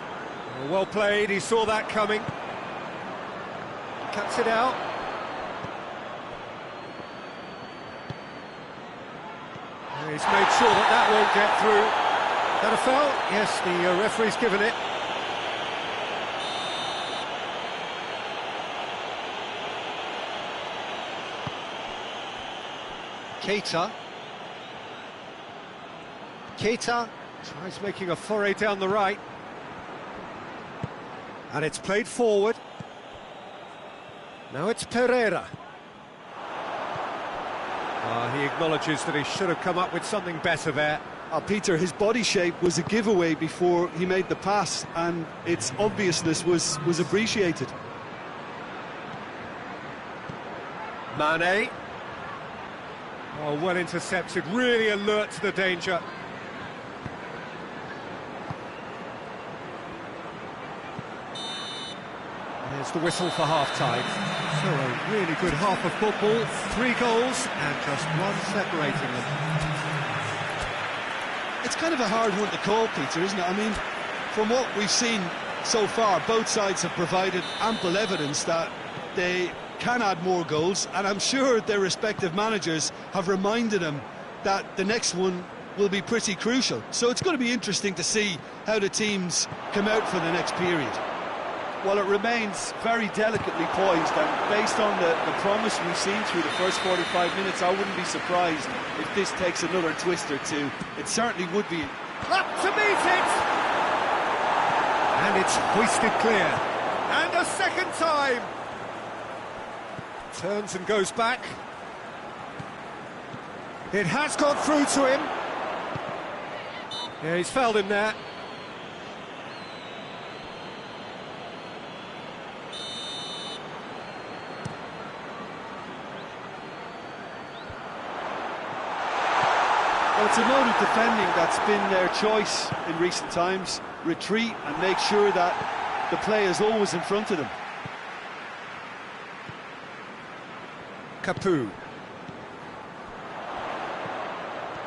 Well played, he saw that coming. Cuts it out. He's made sure that won't get through. That a foul? Yes, the referee's given it. Keita tries making a foray down the right. And it's played forward. Now it's Pereira. He acknowledges that he should have come up with something better there. Peter, his body shape was a giveaway before he made the pass, and its obviousness was appreciated. Mane. Oh, well intercepted, really alert to the danger. There's the whistle for half-time. So a really good half of football, 3 goals and just one separating them. It's kind of a hard one to call, Peter, isn't it? I mean, from what we've seen so far, both sides have provided ample evidence that they can add more goals, and I'm sure their respective managers have reminded them that the next one will be pretty crucial. So it's going to be interesting to see how the teams come out for the next period. Well, it remains very delicately poised, and based on the promise we've seen through the first 45 minutes, I wouldn't be surprised if this takes another twist or two. It certainly would be. Up to meet it! And it's hoisted clear. And a second time! Turns and goes back. It has gone through to him. Yeah, he's fouled him there. Well, it's a mode of defending that's been their choice in recent times. Retreat and make sure that the play is always in front of them. Capoue.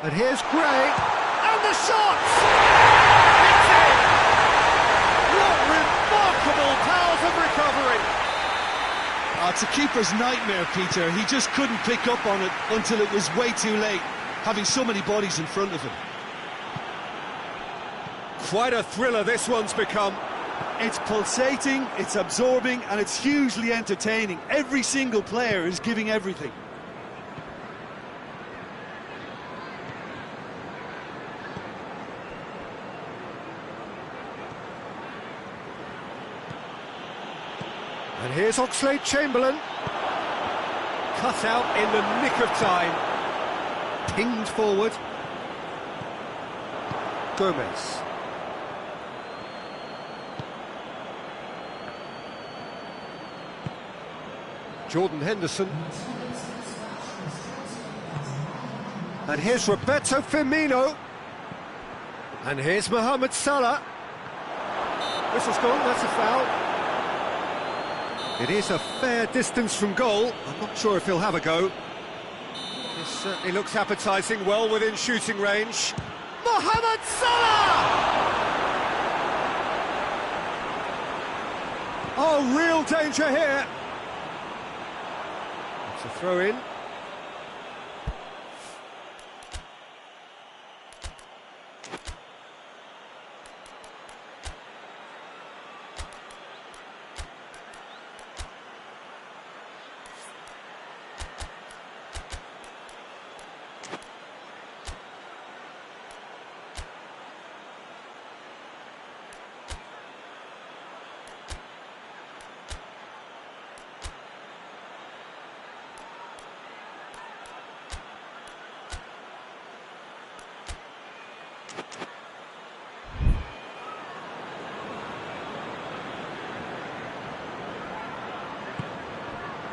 And here's Gray. And the shot! It's in! What remarkable powers of recovery! It's a keeper's nightmare, Peter. He just couldn't pick up on it until it was way too late, having so many bodies in front of him. Quite a thriller this one's become. It's pulsating, it's absorbing, and it's hugely entertaining. Every single player is giving everything. And here's Oxlade-Chamberlain. Cut out in the nick of time. Pinged forward. Gomez. Jordan Henderson. And here's Roberto Firmino. And here's Mohamed Salah. Whistle's gone, that's a foul. It is a fair distance from goal. I'm not sure if he'll have a go. This certainly looks appetising, well within shooting range. Mohamed Salah! Oh, real danger here. It's a throw-in.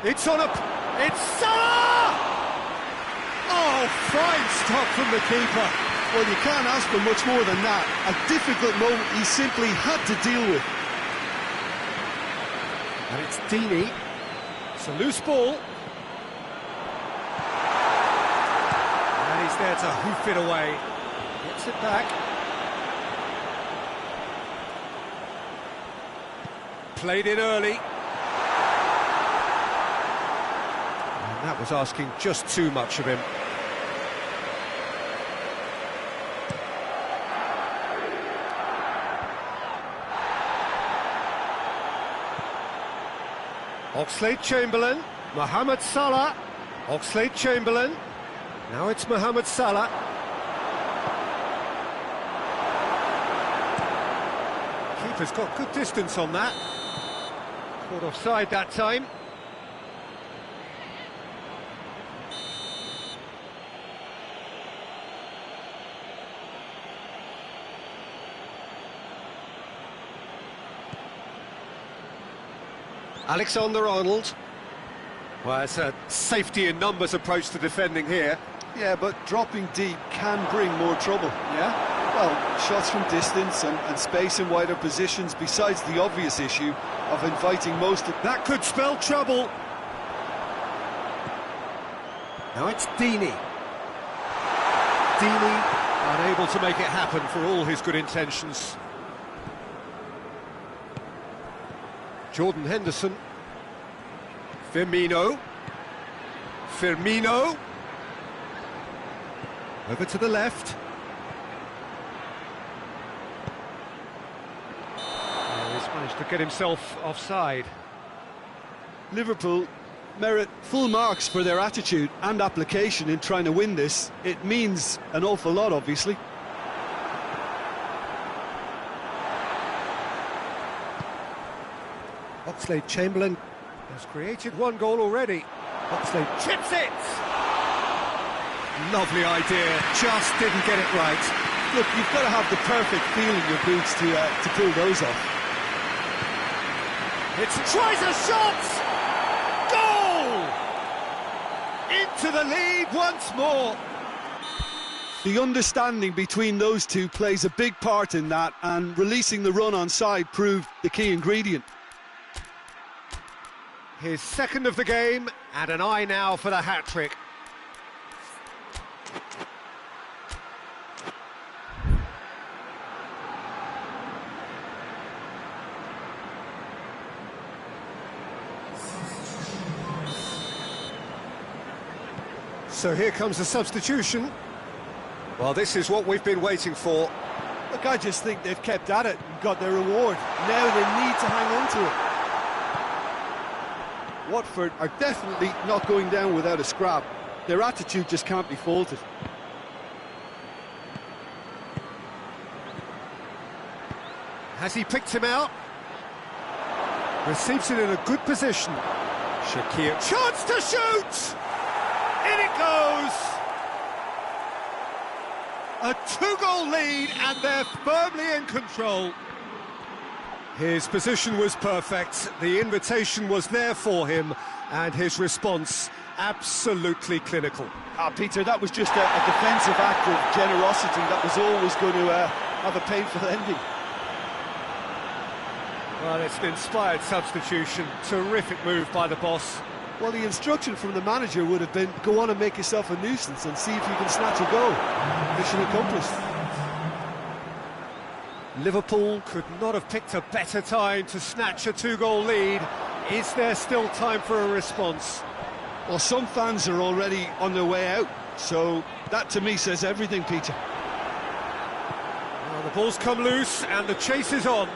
It's on a... It's Salah! Oh, fine stop from the keeper. Well, you can't ask for much more than that. A difficult moment he simply had to deal with. And it's Deeney. It's a loose ball. And he's there to hoof it away. Gets it back. Played it early. And that was asking just too much of him. Oxlade-Chamberlain, Mohamed Salah, Oxlade-Chamberlain, now it's Mohamed Salah. Keeper's got good distance on that. Caught offside that time. Alexander-Arnold. Well, it's a safety in numbers approach to defending here. Yeah, but dropping deep can bring more trouble, yeah? Well, shots from distance and space in wider positions, besides the obvious issue of inviting most of... That could spell trouble. Now it's Deeney. Deeney unable to make it happen for all his good intentions. Jordan Henderson. Firmino. Firmino. Over to the left. He's managed to get himself offside. Liverpool merit full marks for their attitude and application in trying to win this. It means an awful lot, obviously. Oxlade-Chamberlain has created one goal already. Oxlade chips it! Lovely idea, just didn't get it right. Look, you've got to have the perfect feel in your boots to pull those off. Tries a shot! Goal! Into the lead once more. The understanding between those two plays a big part in that, and releasing the run on side proved the key ingredient. His second of the game, and an eye now for the hat-trick. So here comes the substitution. Well, this is what we've been waiting for. Look, I just think they've kept at it and got their reward. Now they need to hang on to it. Watford are definitely not going down without a scrap. Their attitude just can't be faulted. Has he picked him out? Receives it in a good position. Shaqiri. Chance to shoot! In it goes! A two-goal lead, and they're firmly in control. His position was perfect, the invitation was there for him, and his response absolutely clinical. Peter, that was just a defensive act of generosity that was always going to have a painful ending. Well, it's an inspired substitution, terrific move by the boss. Well, the instruction from the manager would have been, go on and make yourself a nuisance and see if you can snatch a goal. Mission accomplished. Liverpool could not have picked a better time to snatch a two-goal lead. Is there still time for a response? Well, some fans are already on their way out, so that to me says everything, Peter. Well, the ball's come loose and the chase is on.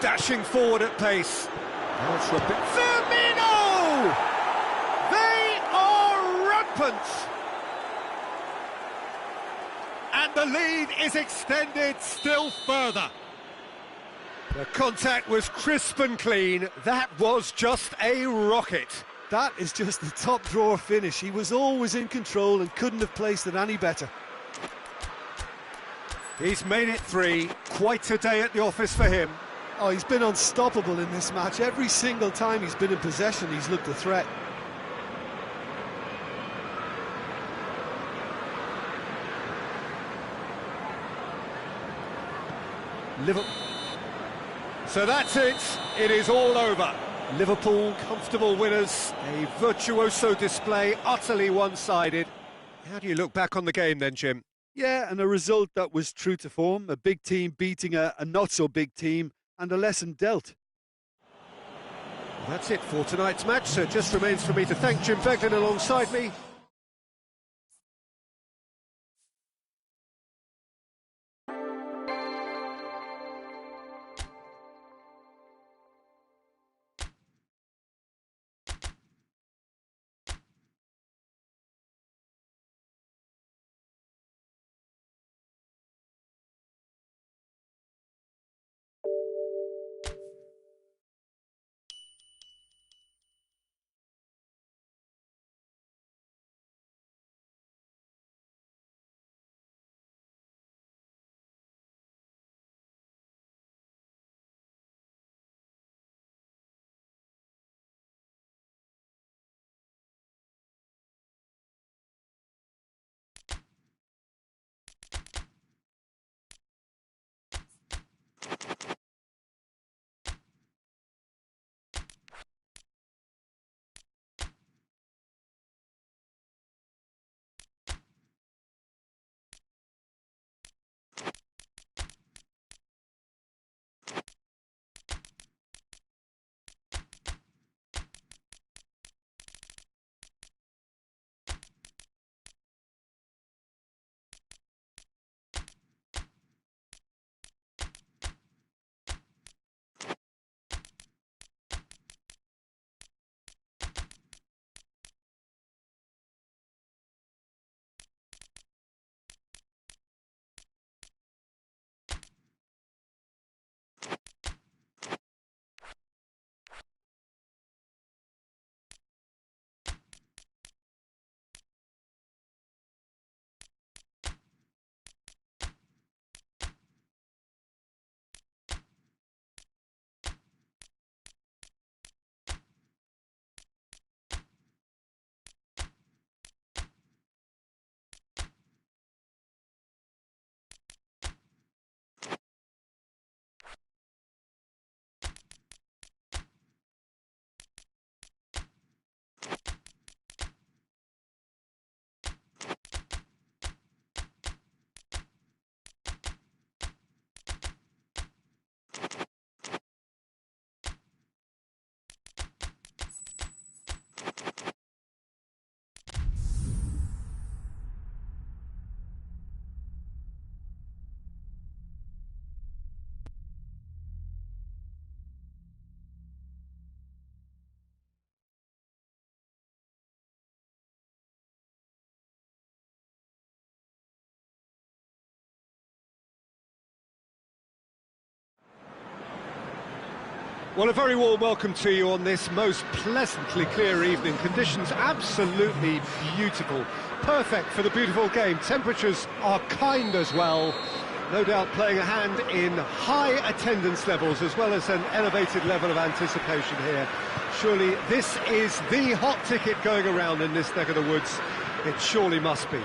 Dashing forward at pace. Firmino! They are rampant! And the lead is extended still further. The contact was crisp and clean. That was just a rocket. That is just the top drawer finish. He was always in control and couldn't have placed it any better. He's made it three. Quite a day at the office for him. Oh, he's been unstoppable in this match. Every single time he's been in possession, he's looked a threat. Liverpool. So that's it. It is all over. Liverpool, comfortable winners. A virtuoso display, utterly one-sided. How do you look back on the game then, Jim? Yeah, and a result that was true to form. A big team beating a not-so-big team, and a lesson dealt. Well, that's it for tonight's match. So it just remains for me to thank Jim Beglin alongside me. Well, a very warm welcome to you on this most pleasantly clear evening. Conditions absolutely beautiful. Perfect for the beautiful game. Temperatures are kind as well. No doubt playing a hand in high attendance levels as well as an elevated level of anticipation here. Surely this is the hot ticket going around in this neck of the woods. It surely must be.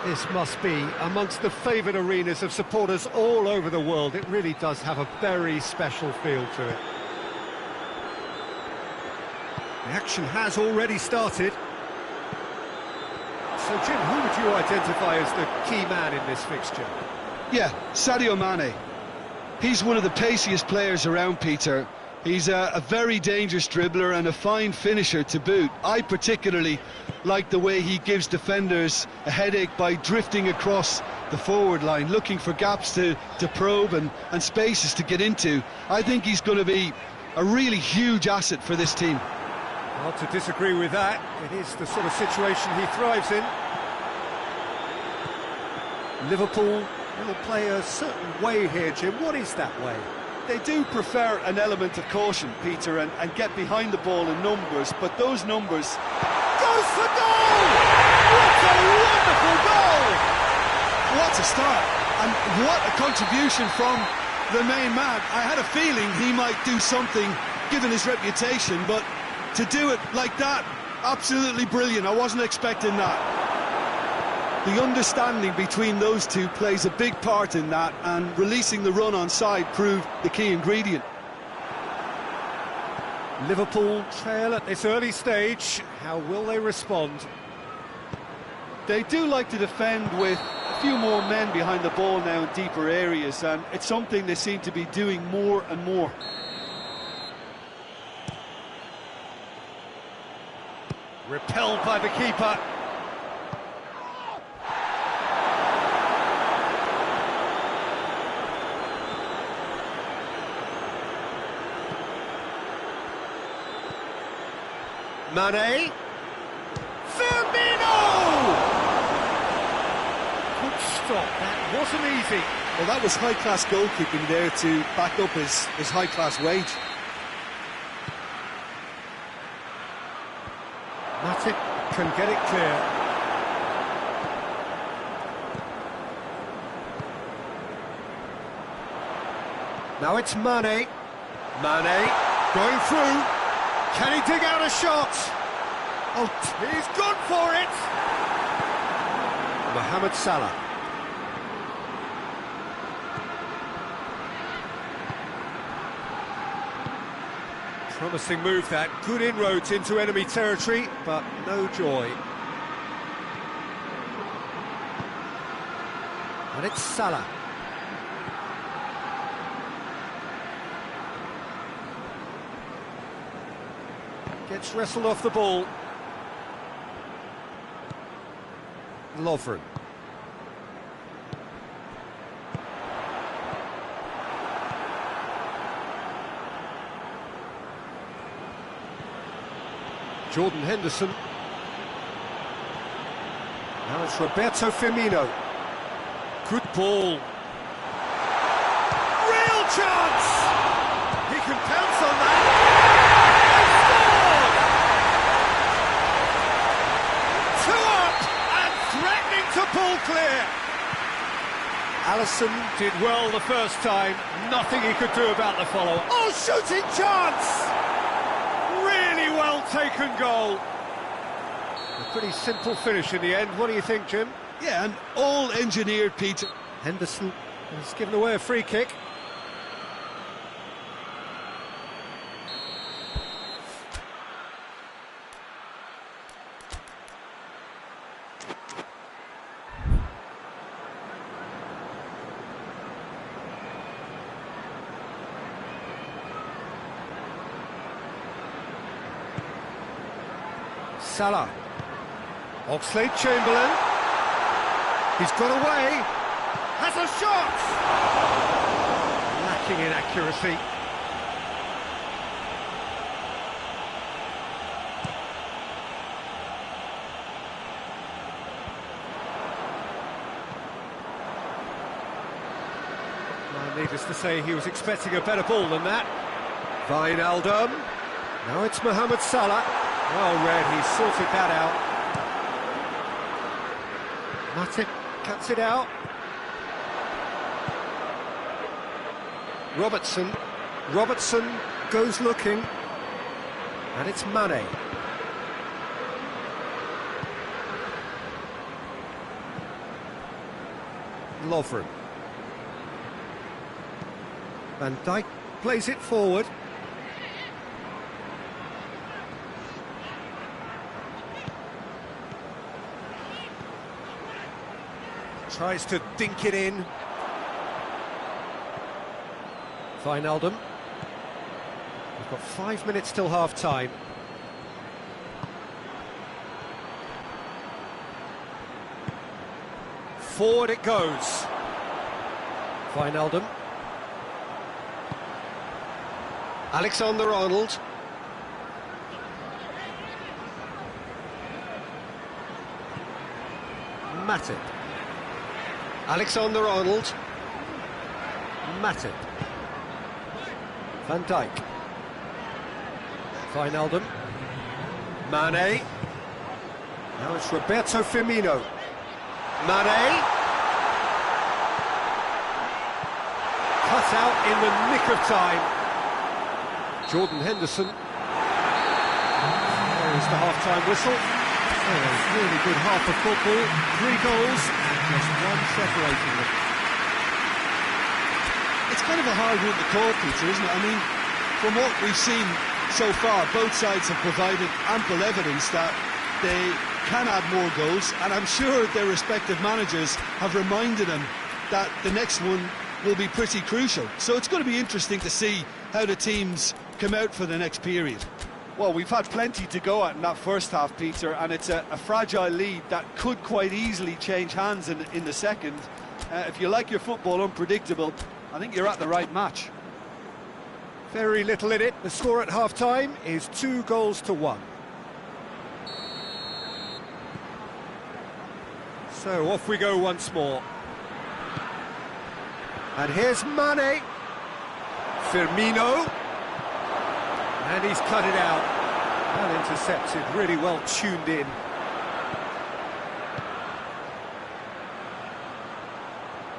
This must be amongst the favoured arenas of supporters all over the world. It really does have a very special feel to it. The action has already started. So, Jim, who would you identify as the key man in this fixture? Yeah, Sadio Mane. He's one of the paciest players around, Peter. He's a very dangerous dribbler and a fine finisher to boot. I particularly like the way he gives defenders a headache by drifting across the forward line, looking for gaps to probe and spaces to get into. I think he's going to be a really huge asset for this team. Hard to disagree with that. It is the sort of situation he thrives in. Liverpool will play a certain way here, Jim. What is that way? They do prefer an element of caution, Peter, and get behind the ball in numbers, but those numbers... Goes for goal! What a wonderful goal! What a start! And what a contribution from the main man. I had a feeling he might do something, given his reputation, but to do it like that, absolutely brilliant. I wasn't expecting that. The understanding between those two plays a big part in that, and releasing the run on side proved the key ingredient. Liverpool trail at this early stage. How will they respond? They do like to defend with a few more men behind the ball now in deeper areas, and it's something they seem to be doing more and more. Repelled by the keeper. Mane. Firmino! Good stop, that wasn't easy. Well, that was high-class goalkeeping there to back up his high-class wage. Matip can get it clear. Now it's Mane. Mane going through. Can he dig out a shot? Oh, he's gone for it! Mohamed Salah. Promising move that, good inroads into enemy territory, but no joy. And it's Salah. Gets wrestled off the ball. Lovren. Jordan Henderson. Now it's Roberto Firmino. Good ball. Real chance! He can pounce on that. They scored! 2 up and threatening to pull clear. Alisson did well the first time. Nothing he could do about the follow. Oh, shooting chance! Really well taken goal. A pretty simple finish in the end. What do you think, Jim? Yeah, and all engineered, Peter. Henderson has given away a free kick. Salah. Oxlade-Chamberlain. He's got away. Has a shot! Lacking in accuracy. Well, needless to say, he was expecting a better ball than that. Wijnaldum. Now it's Mohamed Salah. Well read, he sorted that out. Matip cuts it out. Robertson goes looking. And it's Mane. Lovren. Van Dijk plays it forward. Tries to dink it in. Wijnaldum. We've got 5 minutes till half-time. Forward it goes. Wijnaldum. Alexander-Arnold. Matip. Alexander-Arnold. Matip. Van Dijk. Wijnaldum. Mane. Now it's Roberto Firmino. Mane. cut out in the nick of time. Jordan Henderson. There's the half-time whistle. Oh, a really good half of football. 3 goals and just one separating them. It's kind of a hard one to call, Peter, isn't it? I mean, from what we've seen so far, both sides have provided ample evidence that they can add more goals, and I'm sure their respective managers have reminded them that the next one will be pretty crucial. So it's going to be interesting to see how the teams come out for the next period. Well, we've had plenty to go at in that first half, Peter, and it's a fragile lead that could quite easily change hands in the second. If you like your football unpredictable, I think you're at the right match. Very little in it. The score at half-time is 2-1. So off we go once more. And here's Mane. Firmino. And he's cut it out. Well intercepted, really well tuned in.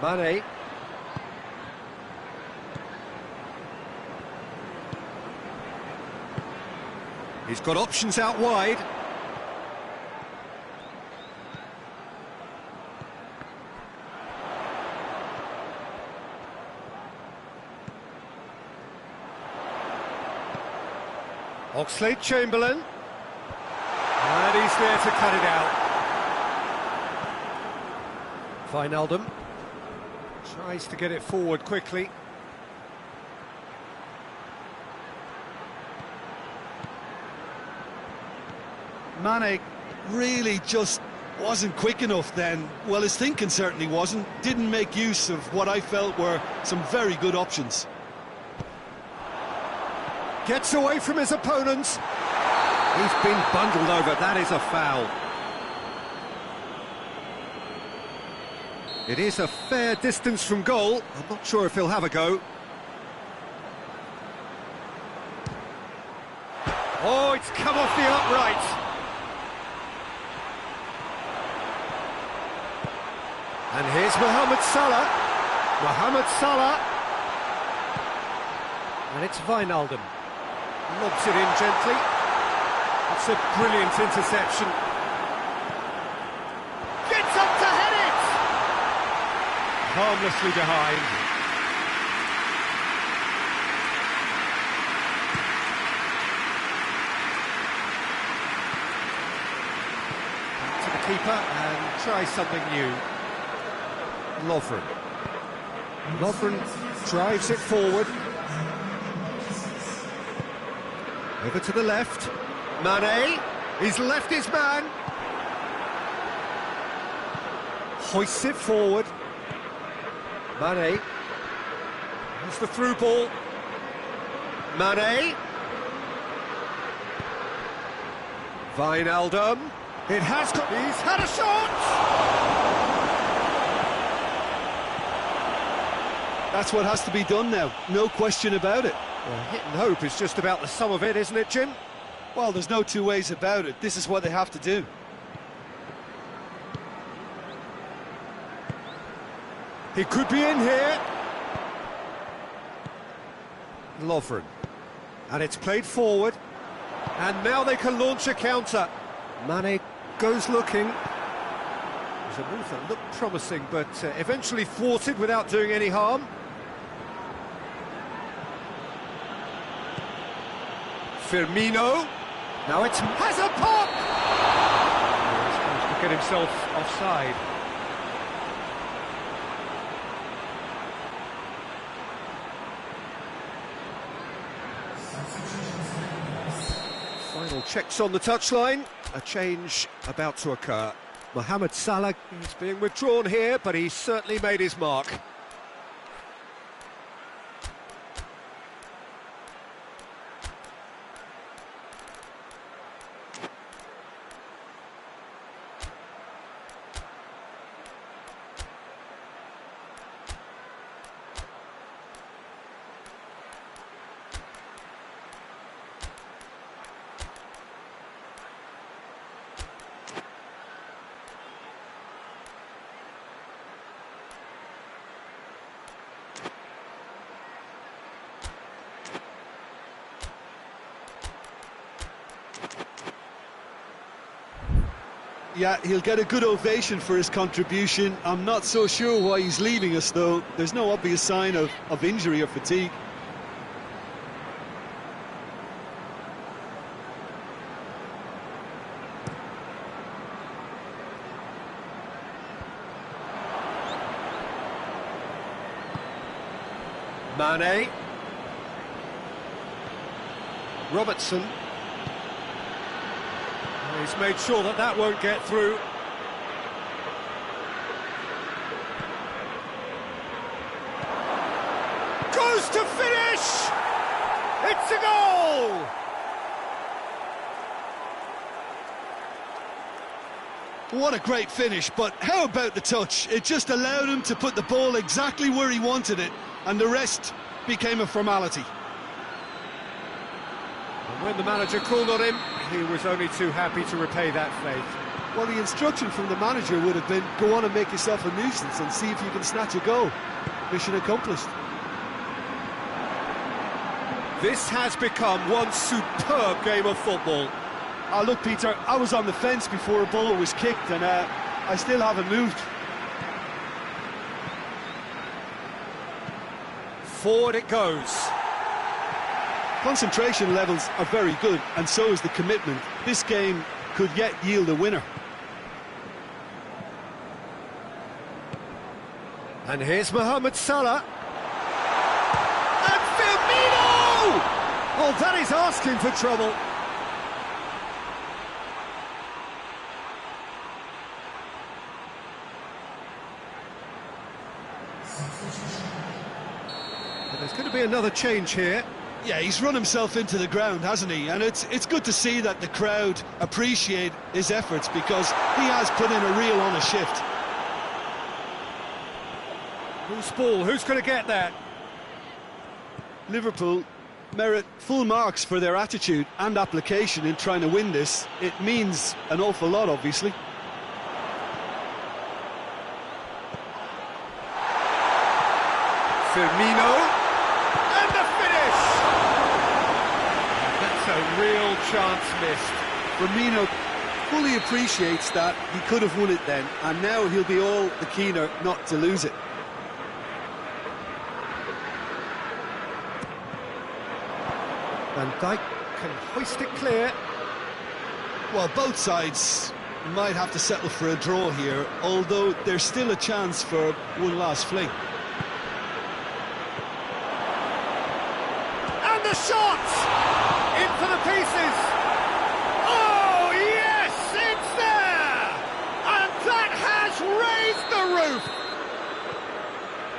Mane. He's got options out wide. Oxlade-Chamberlain. And he's there to cut it out. Wijnaldum tries to get it forward quickly. Mane really just wasn't quick enough then. Well, his thinking certainly wasn't. Didn't make use of what I felt were some very good options. Gets away from his opponents. He's been bundled over. That is a foul. It is a fair distance from goal. I'm not sure if he'll have a go. Oh, it's come off the upright. And here's Mohamed Salah. Mohamed Salah. And it's Wijnaldum. Lobs it in gently. It's a brilliant interception. Gets up to head it! Harmlessly behind. Back to the keeper and try something new. Lovren. Lovren drives it forward. Over to the left. Mane. He's left his man. Hoists it forward. Mane. There's the through ball. Mane. Wijnaldum. It has got... He's had a shot! That's what has to be done now, no question about it. Well, hit and hope is just about the sum of it, isn't it, Jim? Well, there's no two ways about it. This is what they have to do. He could be in here. Lovren. And it's played forward. And now they can launch a counter. Mane goes looking. It was a move that looked promising, but eventually thwarted without doing any harm. Firmino. Now it's... has a pop! He's managed to get himself offside. Final checks on the touchline. A change about to occur. Mohamed Salah is being withdrawn here, but he's certainly made his mark. Yeah, he'll get a good ovation for his contribution. I'm not so sure why he's leaving us, though. There's no obvious sign of injury or fatigue. Mane. Robertson. He's made sure that that won't get through. Goes to finish! It's a goal! What a great finish, but how about the touch? It just allowed him to put the ball exactly where he wanted it, and the rest became a formality. And when the manager called on him, he was only too happy to repay that faith. Well, the instruction from the manager would have been, go on and make yourself a nuisance and see if you can snatch a goal. Mission accomplished. This has become one superb game of football. Oh, look, Peter, I was on the fence before a ball was kicked, and I still haven't moved. Forward it goes. Concentration levels are very good, and so is the commitment. This game could yet yield a winner. And here's Mohamed Salah. And Firmino! Oh, that is asking for trouble. And there's going to be another change here. Yeah, he's run himself into the ground, hasn't he? And it's good to see that the crowd appreciate his efforts, because he has put in a real honest shift. Who's ball? Who's going to get that? Liverpool merit full marks for their attitude and application in trying to win this. It means an awful lot, obviously. Firmino. And the finish! That's a real chance missed. Firmino fully appreciates that he could have won it then, and now he'll be all the keener not to lose it. Van Dijk can hoist it clear. Well, both sides might have to settle for a draw here, although there's still a chance for one last fling. And the shot! In for the pieces! Oh, yes! It's there! And that has raised the roof!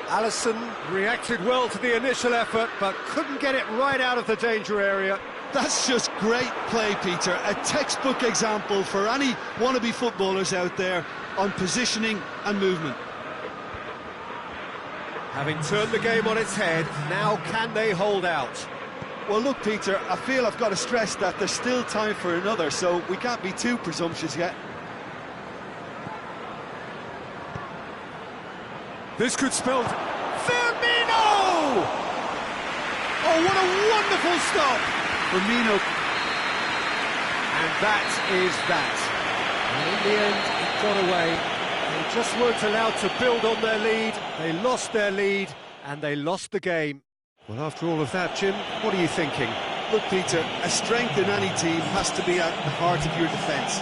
Alisson reacted well to the initial effort, but couldn't get it right out of the danger area. That's just great play, Peter. A textbook example for any wannabe footballers out there on positioning and movement. Having turned the game on its head, now can they hold out? Well, look, Peter, I feel I've got to stress that there's still time for another, so we can't be too presumptuous yet. This could spell... Firmino! Oh, what a wonderful stop! Firmino. And that is that. And in the end, it got away. They just weren't allowed to build on their lead. They lost their lead, and they lost the game. Well, after all of that, Jim, what are you thinking? Look, Peter, a strength in any team has to be at the heart of your defence.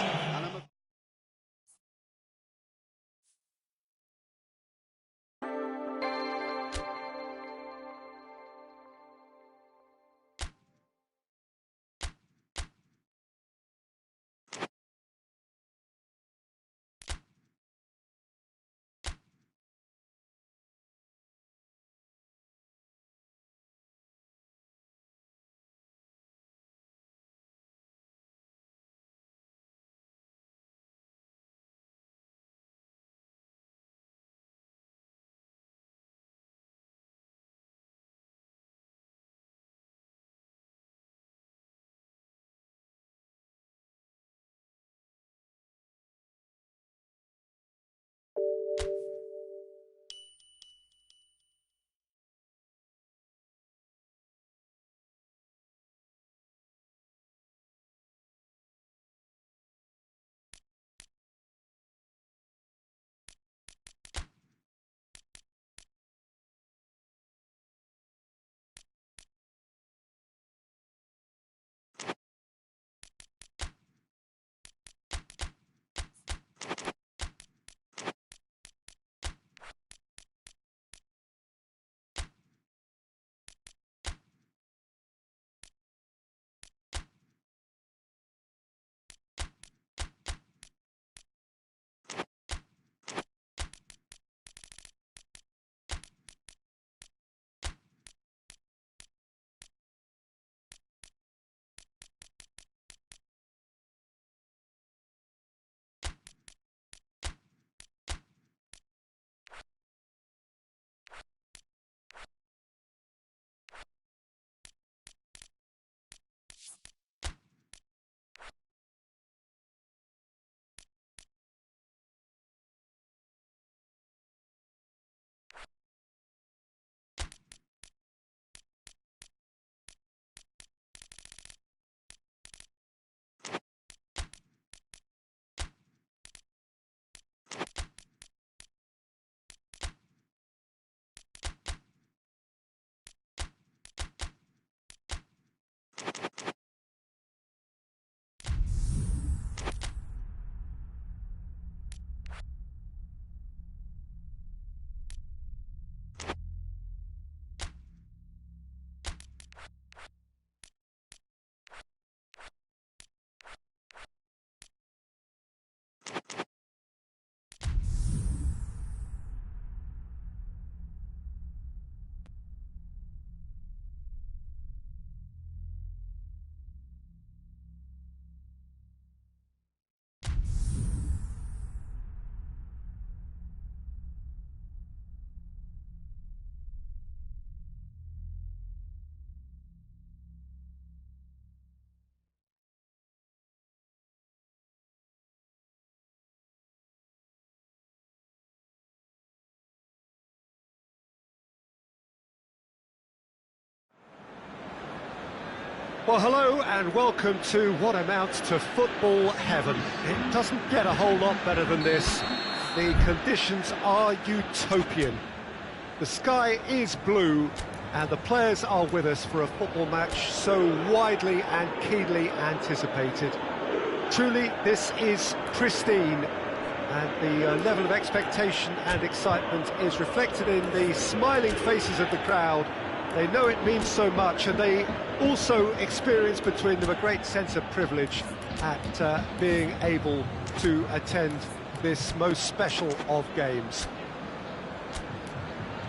Well, hello and welcome to what amounts to football heaven. It doesn't get a whole lot better than this. The conditions are utopian. The sky is blue and the players are with us for a football match so widely and keenly anticipated. Truly, this is pristine, and the level of expectation and excitement is reflected in the smiling faces of the crowd. They know it means so much, and they also experience between them a great sense of privilege at being able to attend this most special of games.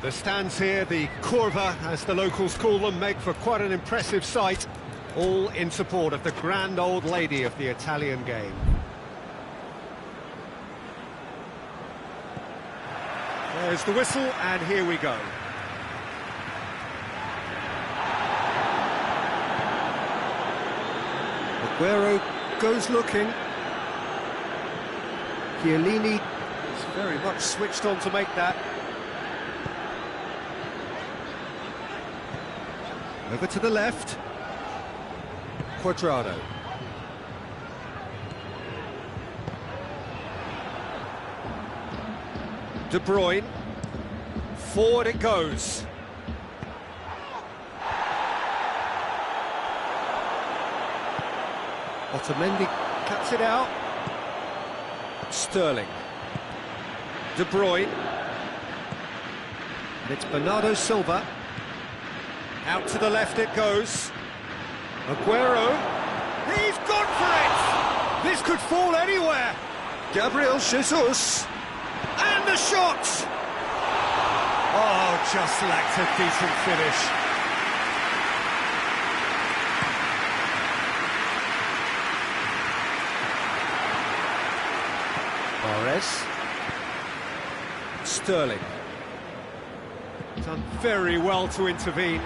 The stands here, the curva, as the locals call them, make for quite an impressive sight, all in support of the grand old lady of the Italian game. There's the whistle, and here we go. Aguero goes looking. Chiellini is very much switched on to make that. Over to the left. Cuadrado. De Bruyne. Forward it goes. Otamendi cuts it out. Sterling. De Bruyne. And it's Bernardo Silva. Out to the left it goes. Aguero. He's gone for it! This could fall anywhere. Gabriel Jesus. And the shot! Oh, just lacked a decent finish. Mahrez. Sterling. Done very well to intervene.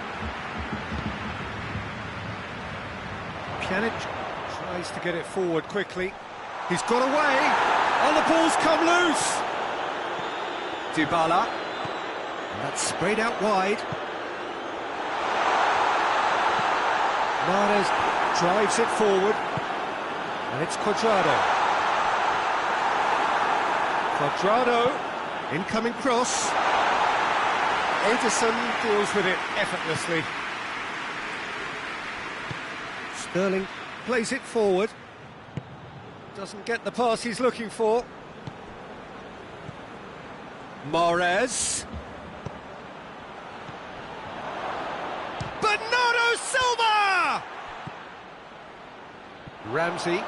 Pjanic tries to get it forward quickly. He's got away. And the ball's come loose. Dybala. And that's sprayed out wide. Mahrez drives it forward. And it's Cuadrado. Cuadrado, incoming cross. Ederson deals with it effortlessly. Sterling plays it forward. Doesn't get the pass he's looking for. Mahrez. Bernardo Silva! Ramsey.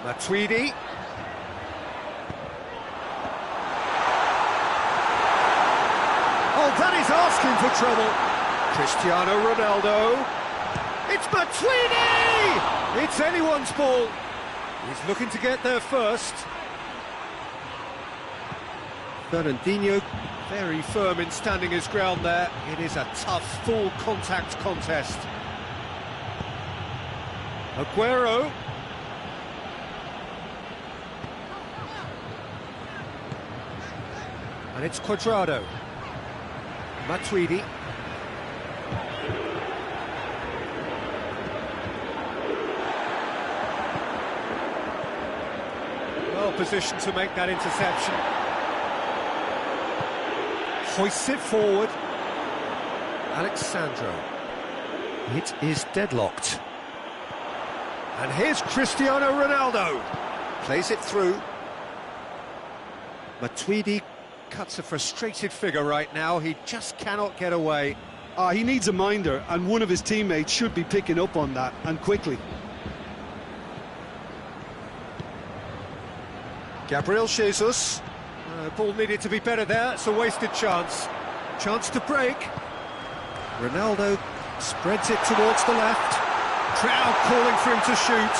Matuidi. Oh, that is asking for trouble. Cristiano Ronaldo. It's Matuidi! It's anyone's ball. He's looking to get there first. Fernandinho, very firm in standing his ground there. It is a tough, full contact contest. Aguero. And it's Cuadrado. Matuidi. Well positioned to make that interception. Hoists it forward. Alexandro. It is deadlocked. And here's Cristiano Ronaldo. Plays it through. Matuidi cuts a frustrated figure right now. He just cannot get away. He needs a minder, and one of his teammates should be picking up on that, and quickly. Gabriel Jesus. Ball needed to be better there. It's a wasted chance. Chance to break. Ronaldo spreads it towards the left. Crowd calling for him to shoot.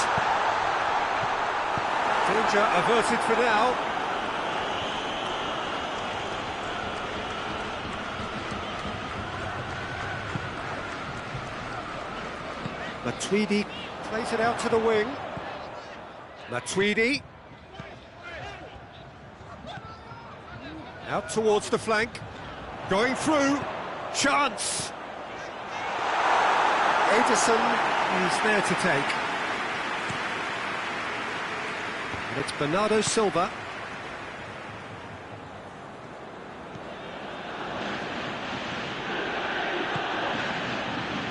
Danger averted for now. Matuidi plays it out to the wing. Matuidi. Out towards the flank. Going through. Chance. Ederson is there to take. And it's Bernardo Silva.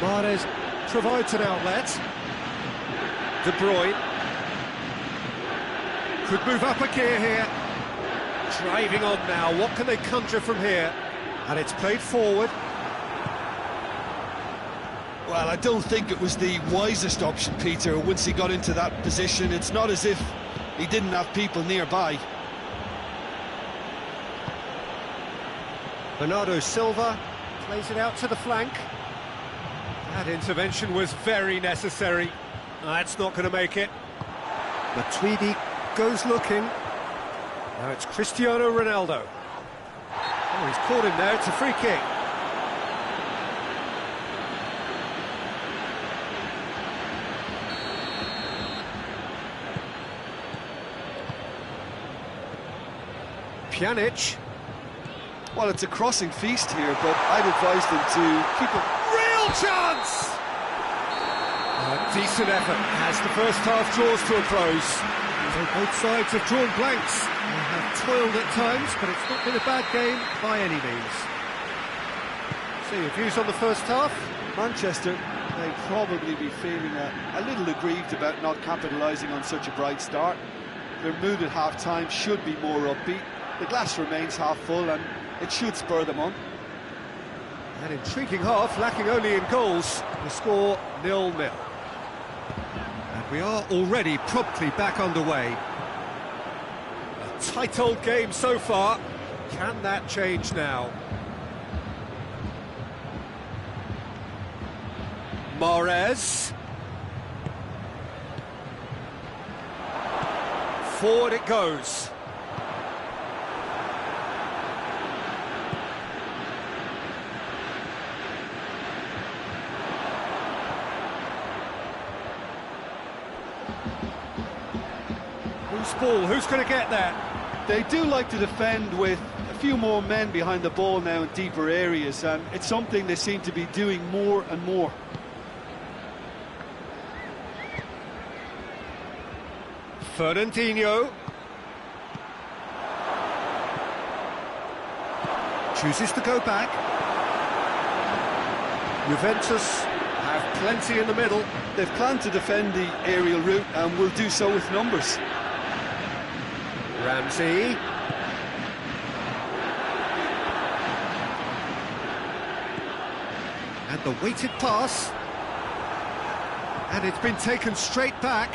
Mahrez provides an outlet. De Bruyne could move up a gear here. Driving on now, what can they conjure from here? And it's played forward. Well, I don't think it was the wisest option, Peter, once he got into that position. It's not as if he didn't have people nearby. Bernardo Silva plays it out to the flank. That intervention was very necessary. That's not going to make it. Matuidi goes looking. Now it's Cristiano Ronaldo. Oh, he's caught him there. It's a free kick. Pjanic. Well, it's a crossing feast here, but I'd advise them to keep a Real chance! A decent effort as the first half draws to a close. So both sides have drawn blanks. They have toiled at times, but it's not been a bad game by any means. So your views on the first half? Manchester may probably be feeling a little aggrieved about not capitalising on such a bright start. Their mood at half-time should be more upbeat. The glass remains half full, and it should spur them on. An intriguing half, lacking only in goals. The score 0-0. And we are already promptly back underway. A tight old game so far. Can that change now? Mahrez. Forward it goes. Who's ball? Who's going to get that? They do like to defend with a few more men behind the ball now in deeper areas, and it's something they seem to be doing more and more. Fernandinho chooses to go back. Juventus have plenty in the middle. They've planned to defend the aerial route and will do so with numbers. Ramsey. And the weighted pass. And it's been taken straight back.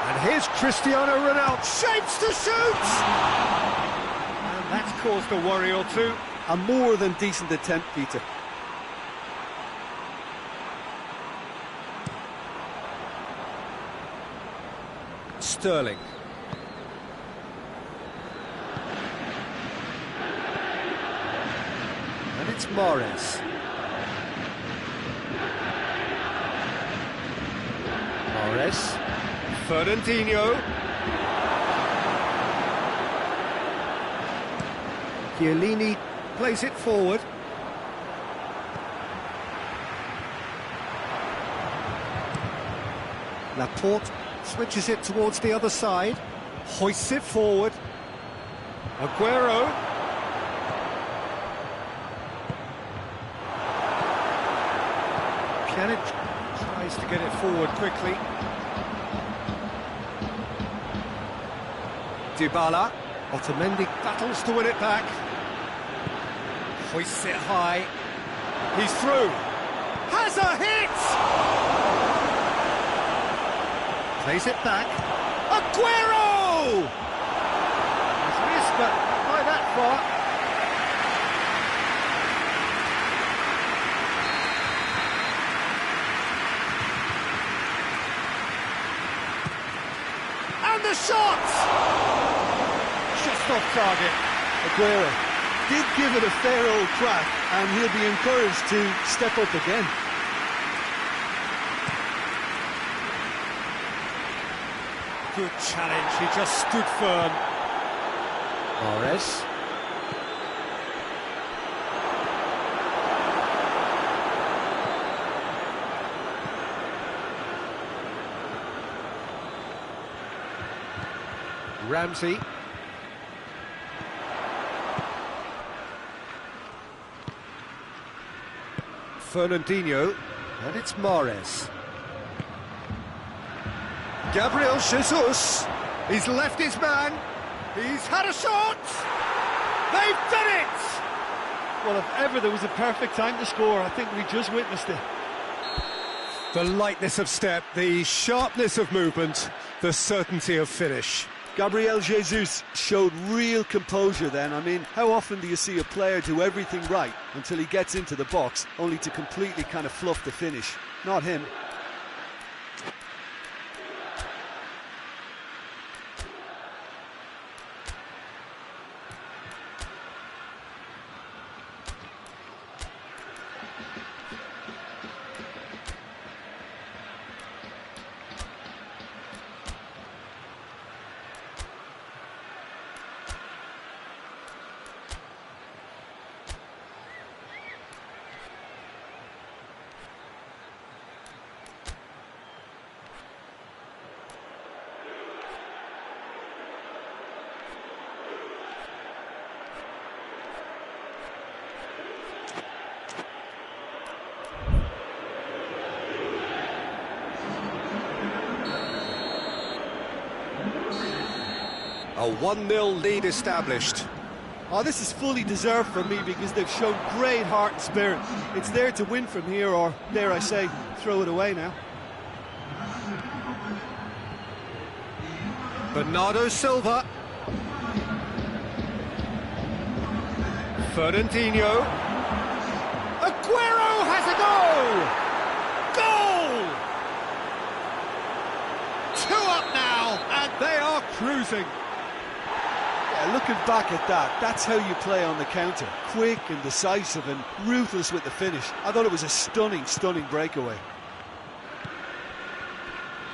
And here's Cristiano Ronaldo. Shapes to shoot! And that's caused a worry or two. A more than decent attempt, Peter. Sterling. And it's Mahrez. Mahrez. Fernandinho. Chiellini plays it forward. Laporte Switches it towards the other side. Hoists it forward. Aguero. Pjanic tries to get it forward quickly. Dybala. Otamendi battles to win it back. Hoists it high. He's through. Has a hit! Plays it back. Aguero! He's missed, but by that far. And the shot! Just off target. Aguero did give it a fair old crack, and he'll be encouraged to step up again. Good challenge, he just stood firm. Mahrez. Ramsey. Fernandinho, and it's Mahrez. Gabriel Jesus, he's left his man, he's had a shot, they've done it! Well, if ever there was a perfect time to score, I think we just witnessed it. The lightness of step, the sharpness of movement, the certainty of finish. Gabriel Jesus showed real composure then. I mean, how often do you see a player do everything right until he gets into the box, only to completely kind of fluff the finish? Not him. A 1-0 lead established. Oh, this is fully deserved for me because they've shown great heart and spirit. It's there to win from here, or dare I say, throw it away now. Bernardo Silva. Fernandinho. Aguero has a goal! Goal! 2 up now, and they are cruising. Yeah, looking back at that, that's how you play on the counter. Quick and decisive and ruthless with the finish. I thought it was a stunning, stunning breakaway.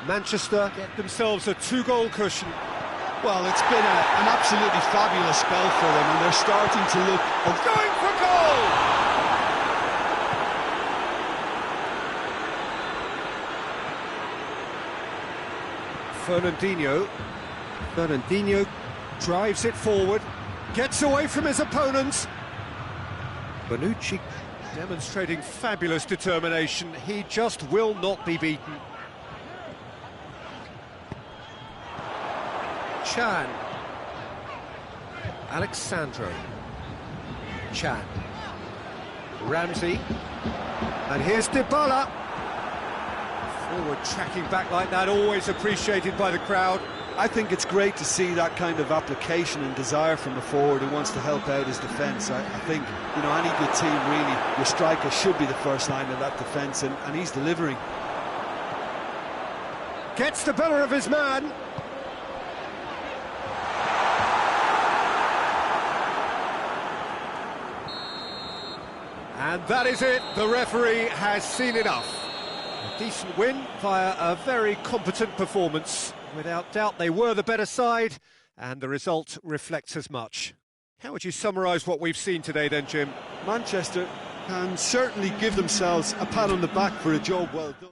Manchester get themselves a 2-goal cushion. Well, it's been an absolutely fabulous spell for them, and they're starting to look... Going for goal! Fernandinho drives it forward, gets away from his opponents. Bonucci demonstrating fabulous determination. He just will not be beaten. Chan. Alexandro. Chan. Ramsey. And here's Dybala. Forward tracking back like that, always appreciated by the crowd. I think it's great to see that kind of application and desire from a forward who wants to help out his defence. I think, you know, any good team really, your striker should be the first line of that defence, and he's delivering. Gets the better of his man. And that is it, the referee has seen enough. A decent win via a very competent performance. Without doubt, they were the better side, and the result reflects as much. How would you summarise what we've seen today then, Jim? Manchester can certainly give themselves a pat on the back for a job well done.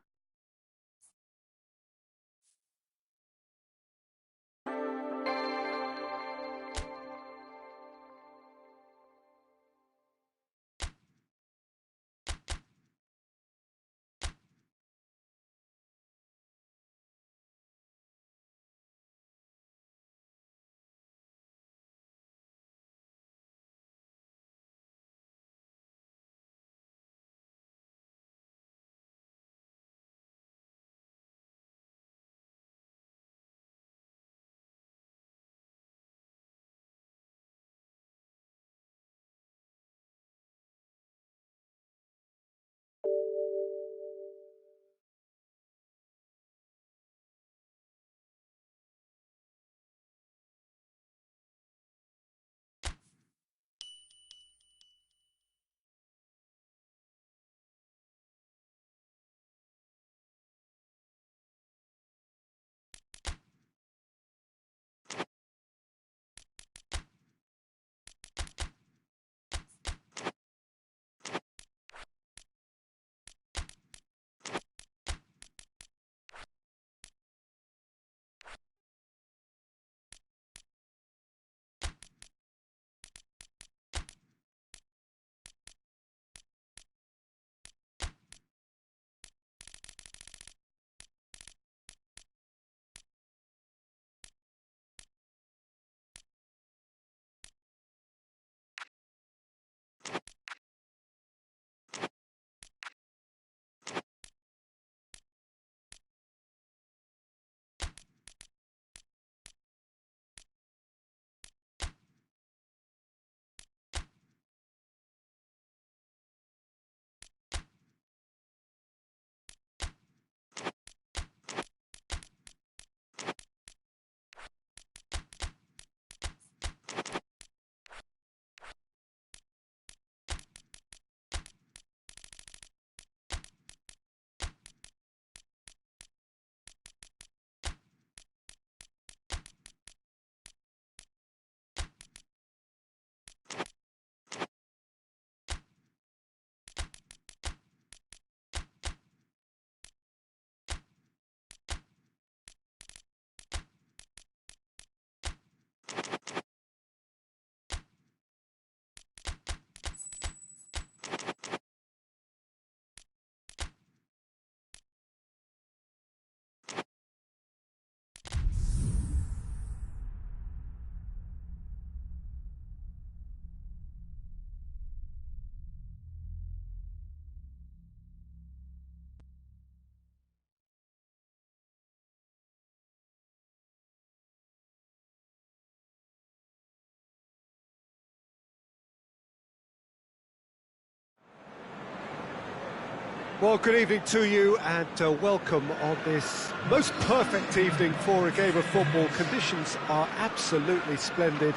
Well, good evening to you and welcome on this most perfect evening for a game of football. Conditions are absolutely splendid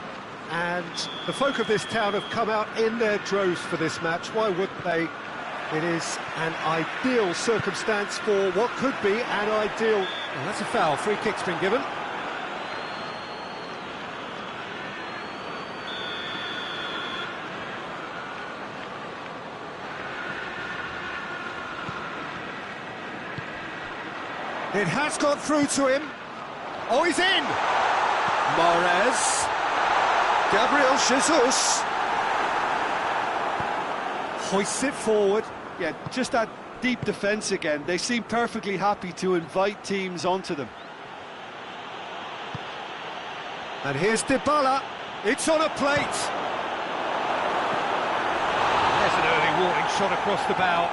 and the folk of this town have come out in their droves for this match. Why wouldn't they? It is an ideal circumstance for what could be an ideal... Well, that's a foul. Free kick's been given. It has got through to him. Oh, he's in! Mahrez. Gabriel Jesus. Hoists it forward. Yeah, just that deep defence again. They seem perfectly happy to invite teams onto them. And here's Dybala. It's on a plate. There's an early warning shot across the bow.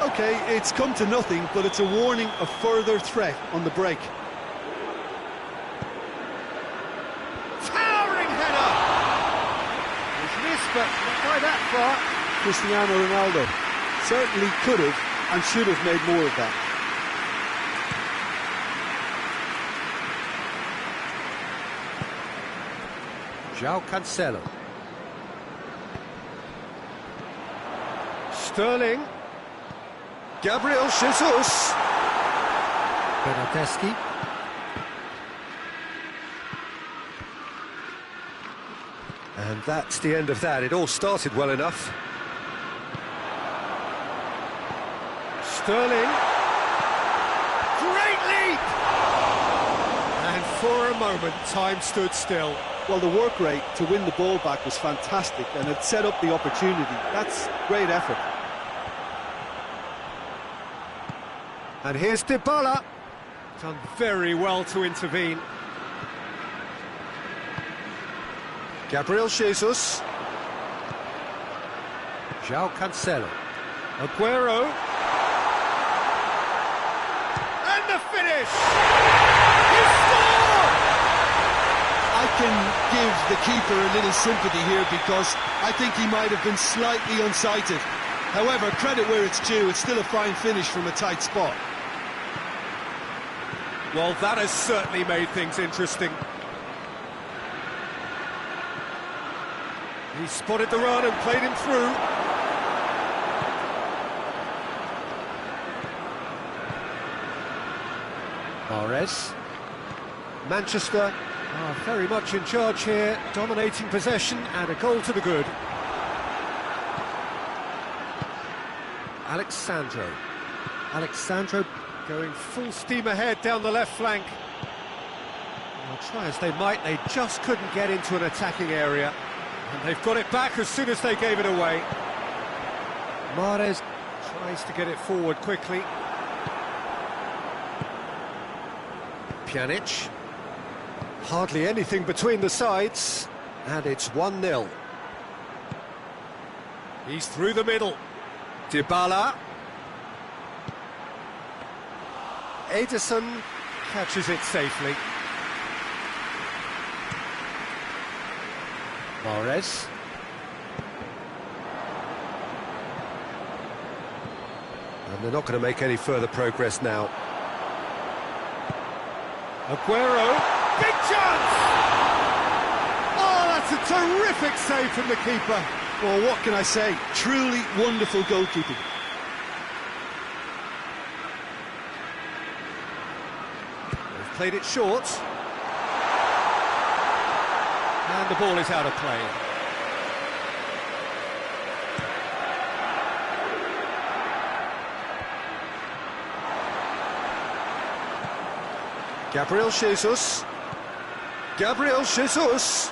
OK, it's come to nothing, but it's a warning of further threat on the break. Towering header! It's missed, but not by that far. Cristiano Ronaldo certainly could have and should have made more of that. João Cancelo. Sterling. Gabriel Jesus. Bernardeschi. And that's the end of that. It all started well enough. Sterling. Great leap! And for a moment, time stood still. Well, the work rate to win the ball back was fantastic and it set up the opportunity. That's great effort. And here's Dybala. Done very well to intervene. Gabriel Jesus. João Cancelo. Aguero. And the finish! He scored! I can give the keeper a little sympathy here because I think he might have been slightly unsighted. However, credit where it's due, it's still a fine finish from a tight spot. Well, that has certainly made things interesting. He spotted the run and played him through. Mahrez. Manchester are very much in charge here, dominating possession and a goal to the good. Alexandro going full steam ahead down the left flank. Well, try as they might, they just couldn't get into an attacking area. And they've got it back as soon as they gave it away. Mahrez tries to get it forward quickly. Pjanic. Hardly anything between the sides. And it's 1-0. He's through the middle. Dybala. Ederson catches it safely. Mahrez. And they're not going to make any further progress now. Aguero. Big chance! Oh, that's a terrific save from the keeper. Well, what can I say? Truly wonderful goalkeeping. They've played it short. And the ball is out of play. Gabriel Jesus. Gabriel Jesus.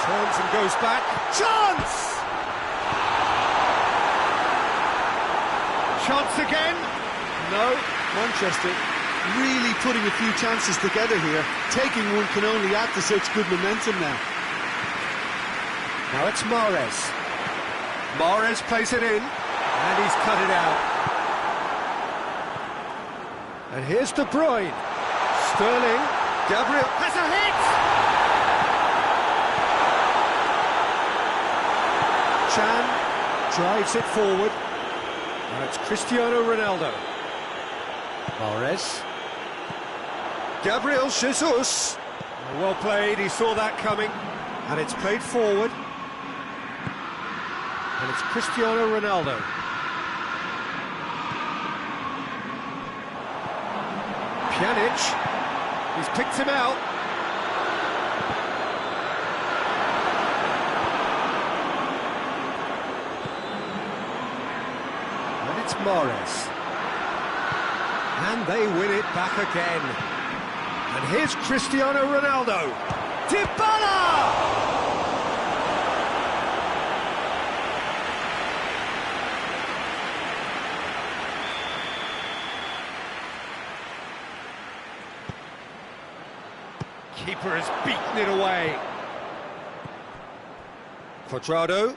Turns and goes back. Chance! Chance again. No. Manchester really putting a few chances together here. Taking one can only add to such good momentum now. Now it's Mahrez. Mahrez plays it in, and he's cut it out. And here's De Bruyne. Sterling. Gabriel has a hit! Chan drives it forward. Now it's Cristiano Ronaldo. Mahrez. Gabriel Jesus. Well played, he saw that coming. And it's played forward. And it's Cristiano Ronaldo. Pjanic. He's picked him out. And it's Mahrez. And they win it back again. And here's Cristiano Ronaldo. Dybala! Keeper has beaten it away. Cuadrado.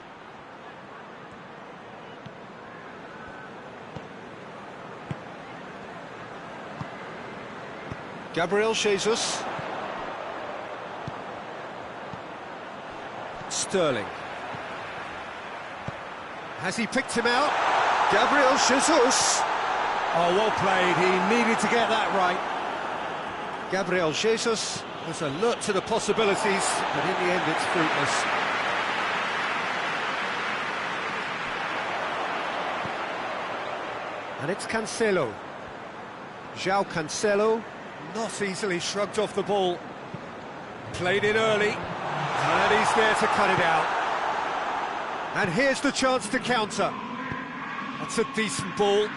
Gabriel Jesus. Sterling. Has he picked him out? Gabriel Jesus. Oh, well played. He needed to get that right. Gabriel Jesus was alert to the possibilities, but in the end it's fruitless. And it's Cancelo. João Cancelo, not easily shrugged off the ball. Played it early, and he's there to cut it out. And here's the chance to counter. That's a decent ball.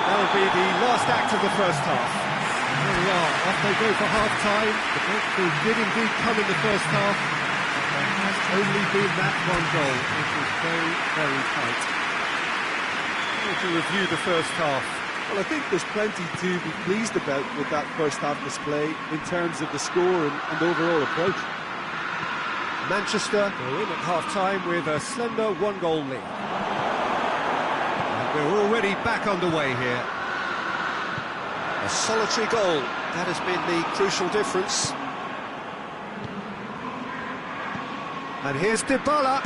That'll be the last act of the first half. There we are, off they go for half-time. The breakthrough did indeed come in the first half, but there has only been that one goal, which was very, very tight. To review the first half. Well, I think there's plenty to be pleased about with that first half display in terms of the score and overall approach. Manchester are in at half-time with a slender one-goal lead. And we're already back underway here. A solitary goal, that has been the crucial difference. And here's Dybala.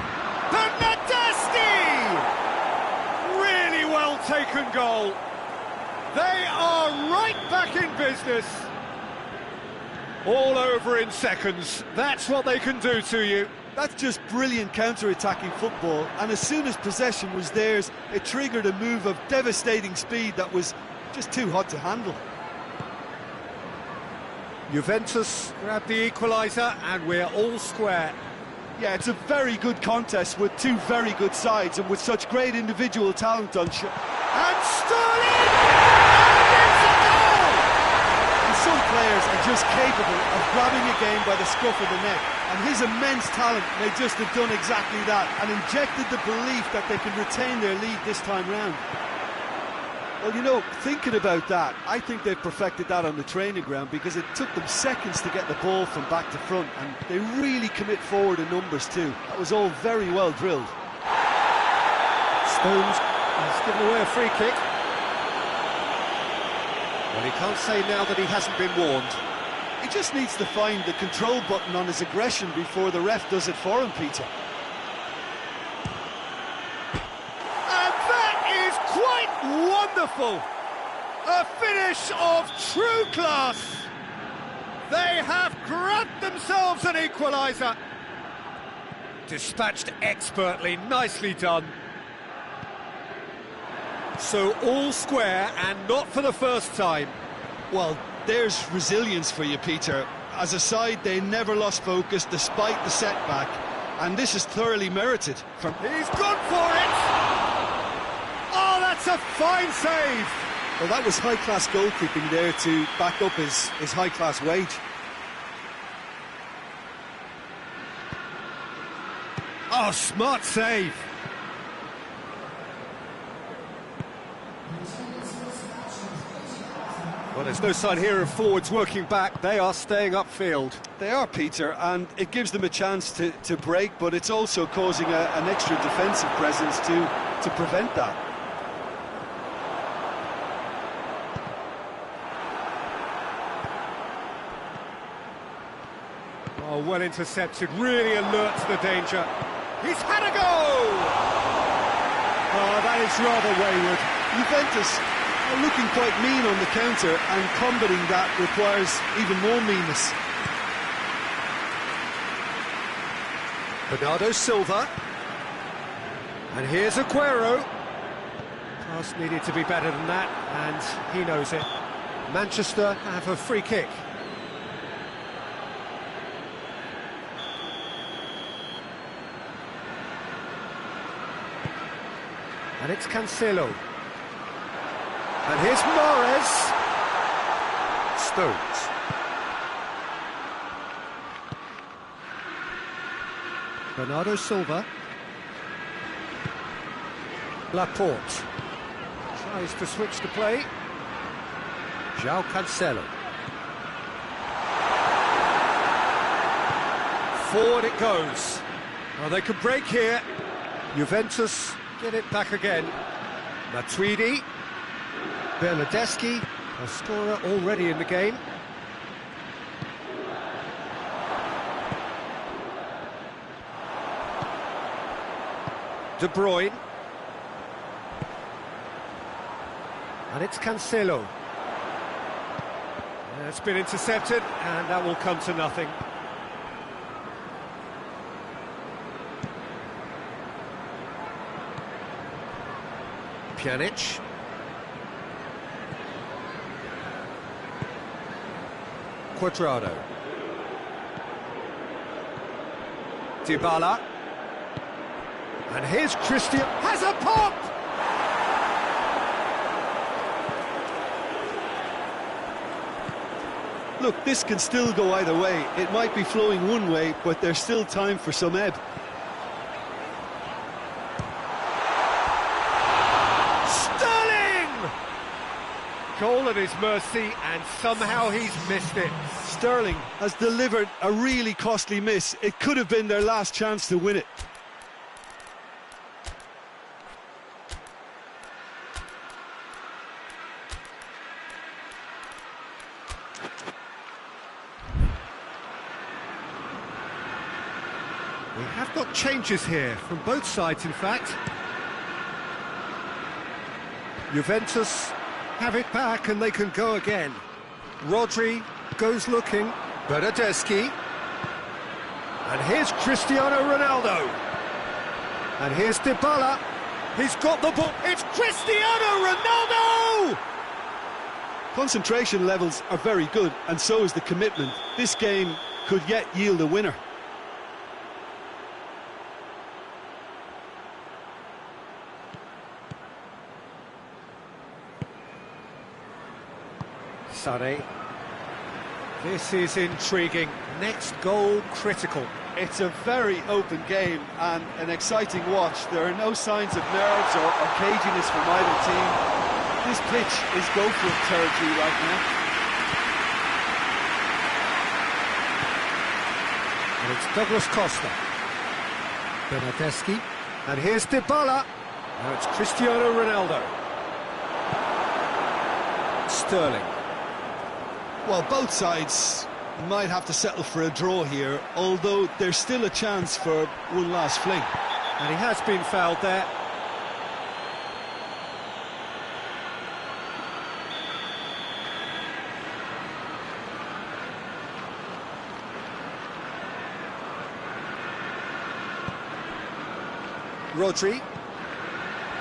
Bernardeschi! Really well taken goal. They are right back in business. All over in seconds. That's what they can do to you. That's just brilliant counter-attacking football, and as soon as possession was theirs, it triggered a move of devastating speed that was just too hot to handle. Juventus grab the equaliser, and we're all square. Yeah, it's a very good contest with two very good sides, and with such great individual talent on show. And Sterling! And it's a goal! And some players are just capable of grabbing a game by the scruff of the neck, and his immense talent may just have done exactly that, and injected the belief that they can retain their lead this time round. Well, you know, thinking about that, I think they've perfected that on the training ground, because it took them seconds to get the ball from back to front, and they really commit forward in numbers too. That was all very well drilled. Stones has given away a free kick. Well, he can't say now that he hasn't been warned. He just needs to find the control button on his aggression before the ref does it for him, Peter. Quite wonderful! A finish of true class! They have grabbed themselves an equaliser. Dispatched expertly, nicely done. So all square, and not for the first time. Well, there's resilience for you, Peter. As a side, they never lost focus despite the setback, and this is thoroughly merited. He's gone for it! Oh, that's a fine save! Well, that was high-class goalkeeping there to back up his high-class wage. Oh, smart save! Well, there's no sign here of forwards working back. They are staying upfield. They are, Peter, and it gives them a chance to break, but it's also causing an extra defensive presence to prevent that. Oh, well intercepted, really alert to the danger. He's had a go! Oh, that is rather wayward. Juventus are looking quite mean on the counter, and combating that requires even more meanness. Bernardo Silva. And here's Aguero. Pass needed to be better than that, and he knows it. Manchester have a free kick. And it's Cancelo. And here's Mahrez. Stones. Bernardo Silva. Laporte. Tries to switch the play. João Cancelo. Forward it goes. Well, they could break here. Juventus get it back again. Matuidi. Bernardeschi, a scorer already in the game. De Bruyne. And it's Cancelo. It's been intercepted, and that will come to nothing. Pjanic. Cuadrado. Dybala. And here's Christian. Has a pop! Look, this can still go either way. It might be flowing one way, but there's still time for some ebb. Sterling! Goal at his mercy, and somehow he's missed it. Sterling has delivered a really costly miss. It could have been their last chance to win it. We have got changes here, from both sides in fact. Juventus have it back and they can go again. Rodri goes looking, Bernardeschi. And here's Cristiano Ronaldo. And here's Dybala. He's got the ball. It's Cristiano Ronaldo! Concentration levels are very good, and so is the commitment. This game could yet yield a winner. Sané. This is intriguing. Next goal critical. It's a very open game and an exciting watch. There are no signs of nerves or caginess from either team. This pitch is go-for-it territory right now. And it's Douglas Costa. Bernardeschi. And here's Dybala. Now it's Cristiano Ronaldo. Sterling. Well, both sides might have to settle for a draw here, although there's still a chance for one last fling. And he has been fouled there. Rodri.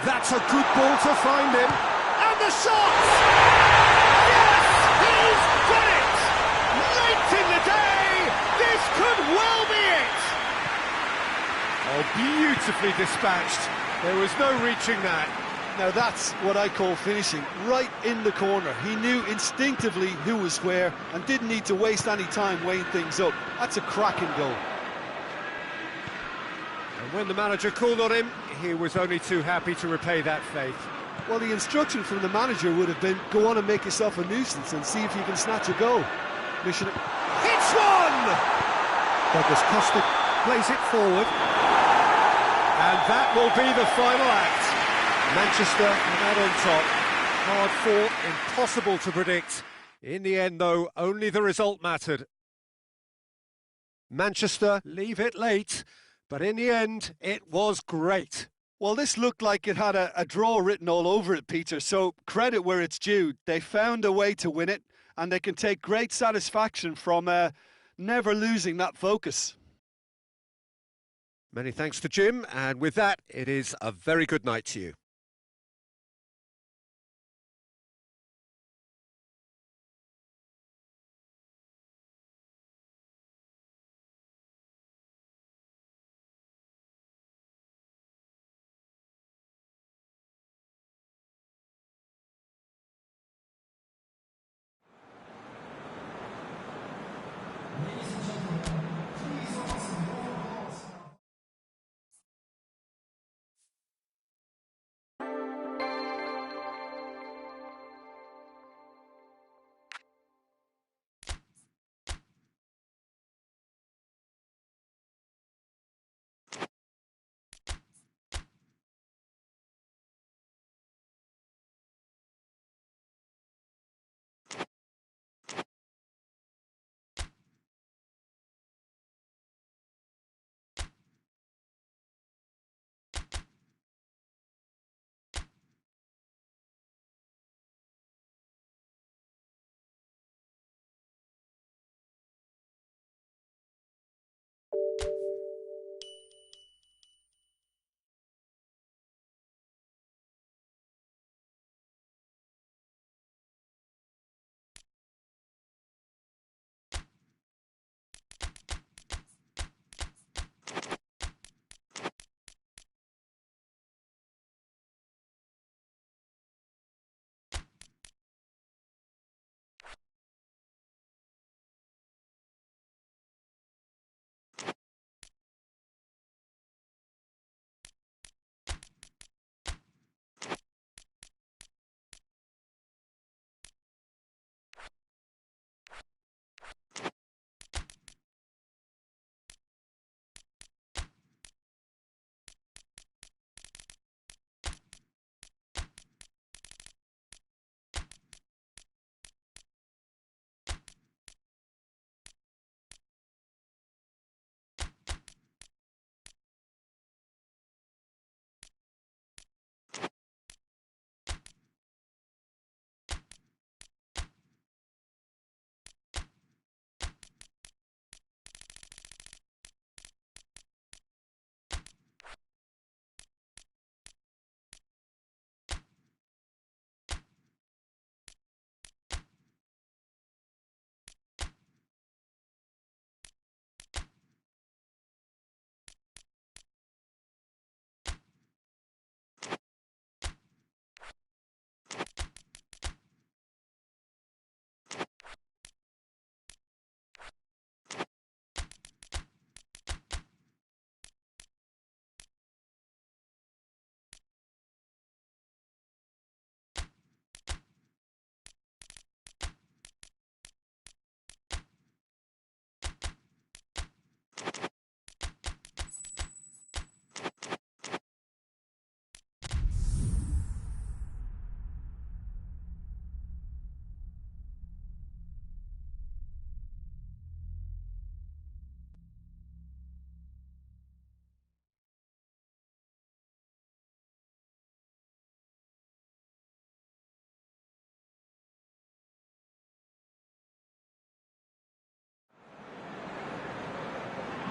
That's a good ball to find him. And the shot! Yes! He's got it! Late in the day, this could well be it! Oh, beautifully dispatched. There was no reaching that. Now that's what I call finishing, right in the corner. He knew instinctively who was where and didn't need to waste any time weighing things up. That's a cracking goal. And when the manager called on him, he was only too happy to repay that faith. Well, the instruction from the manager would have been, go on and make yourself a nuisance and see if you can snatch a goal. Mission... Hits one! Douglas Costa plays it forward. And that will be the final act. Manchester are out on top. Hard fought, impossible to predict. In the end, though, only the result mattered. Manchester leave it late, but in the end, it was great. Well, this looked like it had a draw written all over it, Peter, so credit where it's due. They found a way to win it, and they can take great satisfaction from never losing that focus. Many thanks to Jim, and with that, it is a very good night to you.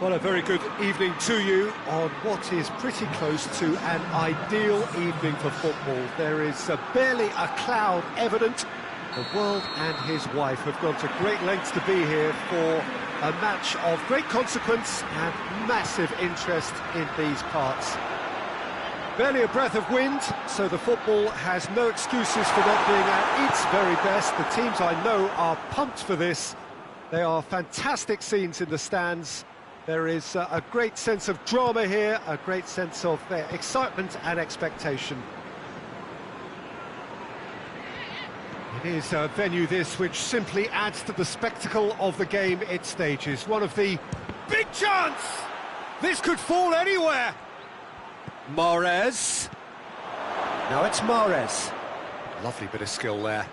Well, a very good evening to you on what is pretty close to an ideal evening for football. There is barely a cloud evident. The world and his wife have gone to great lengths to be here for a match of great consequence and massive interest in these parts. Barely a breath of wind, so the football has no excuses for not being at its very best. The teams I know are pumped for this. They are fantastic scenes in the stands. There is a great sense of drama here, a great sense of excitement and expectation. It is a venue this which simply adds to the spectacle of the game it stages. One of the big chance! This could fall anywhere! Mahrez. Now it's Mahrez. Lovely bit of skill there.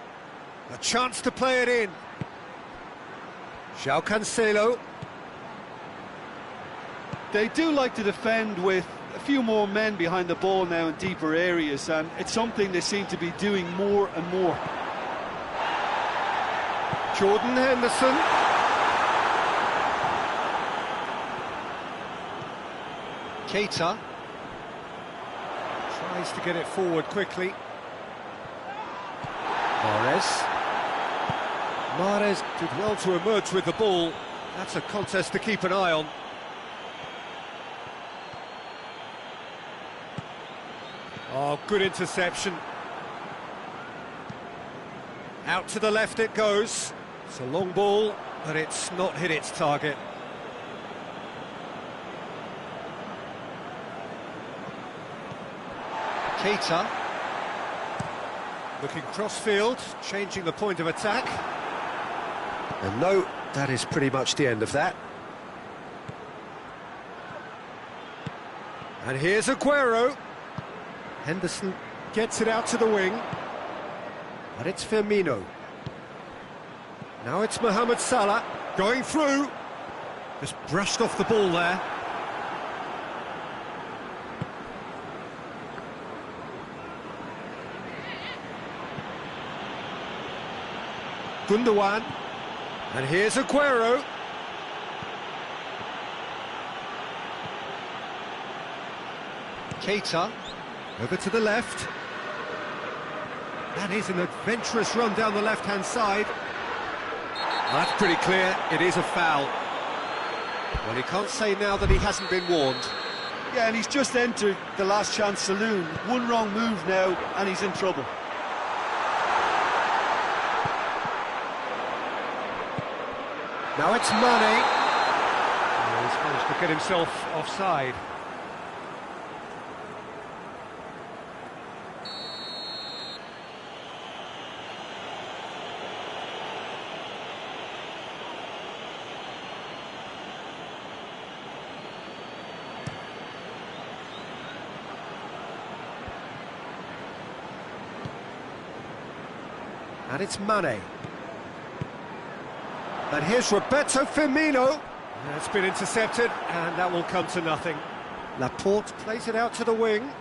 A chance to play it in. João Cancelo. They do like to defend with a few more men behind the ball now in deeper areas, and it's something they seem to be doing more and more. Jordan Henderson. Keita. Tries to get it forward quickly. Mahrez did well to emerge with the ball. That's a contest to keep an eye on. Oh, good interception. Out to the left it goes. It's a long ball, but it's not hit its target. Keita. Looking cross-field, changing the point of attack. And no, that is pretty much the end of that. And here's Aguero. Henderson gets it out to the wing. But it's Firmino. Now it's Mohamed Salah, going through. Just brushed off the ball there. Gundogan, and here's Aguero. Keita, over to the left. That is an adventurous run down the left-hand side. That's pretty clear, it is a foul. Well, he can't say now that he hasn't been warned. Yeah, and he's just entered the last chance saloon. One wrong move now, and he's in trouble. Now it's Mane. Oh, he's managed to get himself offside. And it's Mane. And here's Roberto Firmino. That's been intercepted, and that will come to nothing. Laporte plays it out to the wing.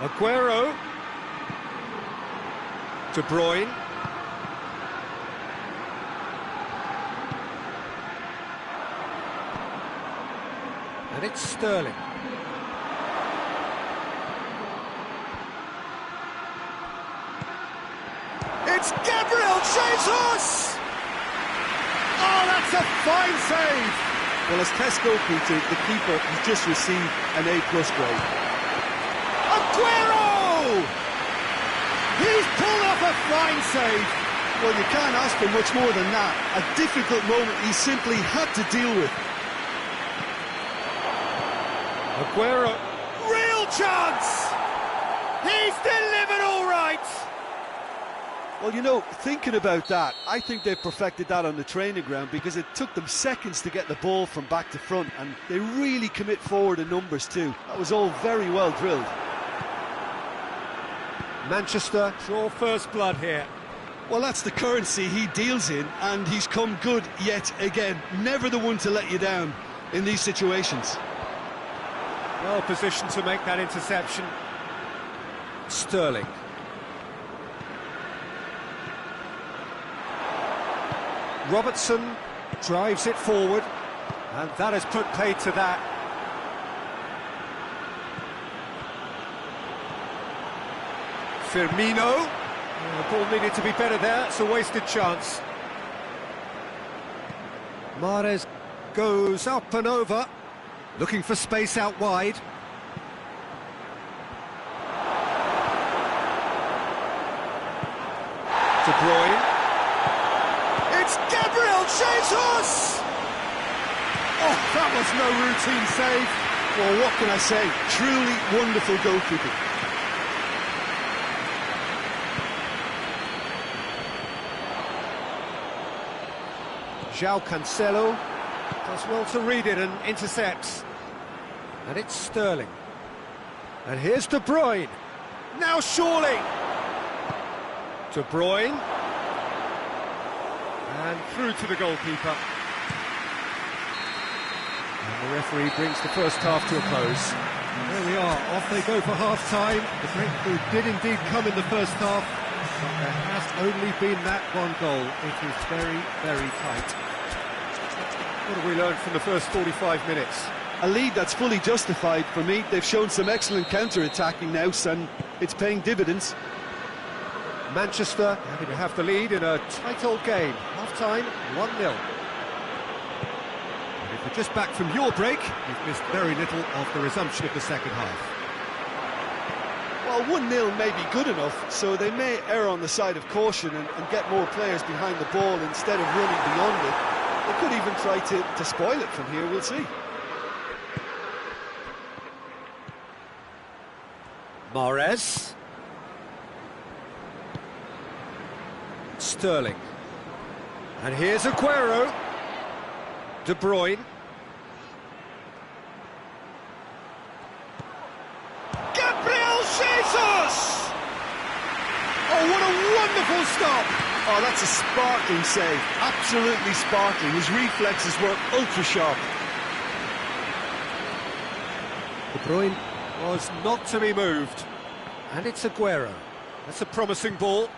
Aguero. De Bruyne. And it's Sterling. It's Gabriel Jesus! Oh, that's a fine save! Well, as test goalkeeper, the keeper has just received an A+ grade. Aguero! He's pulled off a fine save! Well, you can't ask for much more than that. A difficult moment he simply had to deal with. Aguero, real chance! He's delivered all right! Well, you know, thinking about that, I think they've perfected that on the training ground because it took them seconds to get the ball from back to front, and they really commit forward in numbers too. That was all very well drilled. Manchester draw first blood here. Well, that's the currency he deals in, and he's come good yet again. Never the one to let you down in these situations. Well positioned to make that interception. Sterling. Robertson drives it forward, and that has put paid to that. Firmino. The ball needed to be better there, it's a wasted chance. Mahrez goes up and over, looking for space out wide. De Bruyne. It's Gabriel Jesus! Oh, that was no routine save. Well, what can I say? Truly wonderful goalkeeping. João Cancelo does well to read it and intercepts. And it's Sterling. And here's De Bruyne. Now surely! De Bruyne. And through to the goalkeeper. And the referee brings the first half to a close. There we are, off they go for half-time. The breakthrough did indeed come in the first half, but there has only been that one goal. It is very, very tight. What have we learned from the first 45 minutes? A lead that's fully justified for me. They've shown some excellent counter-attacking now, and it's paying dividends. Manchester happy to have the lead in a tight old game. Half-time, 1-0. If you're just back from your break, you've missed very little of the resumption of the second half. Well, 1-0 may be good enough, so they may err on the side of caution and get more players behind the ball instead of running beyond it. They could even try to spoil it from here, we'll see. Mahrez. Sterling. And here's Aguero. De Bruyne. Gabriel Jesus! Oh, what a wonderful stop! Oh, that's a sparkling save. Absolutely sparkling. His reflexes were ultra sharp. De Bruyne was not to be moved. And it's Aguero. That's a promising ball.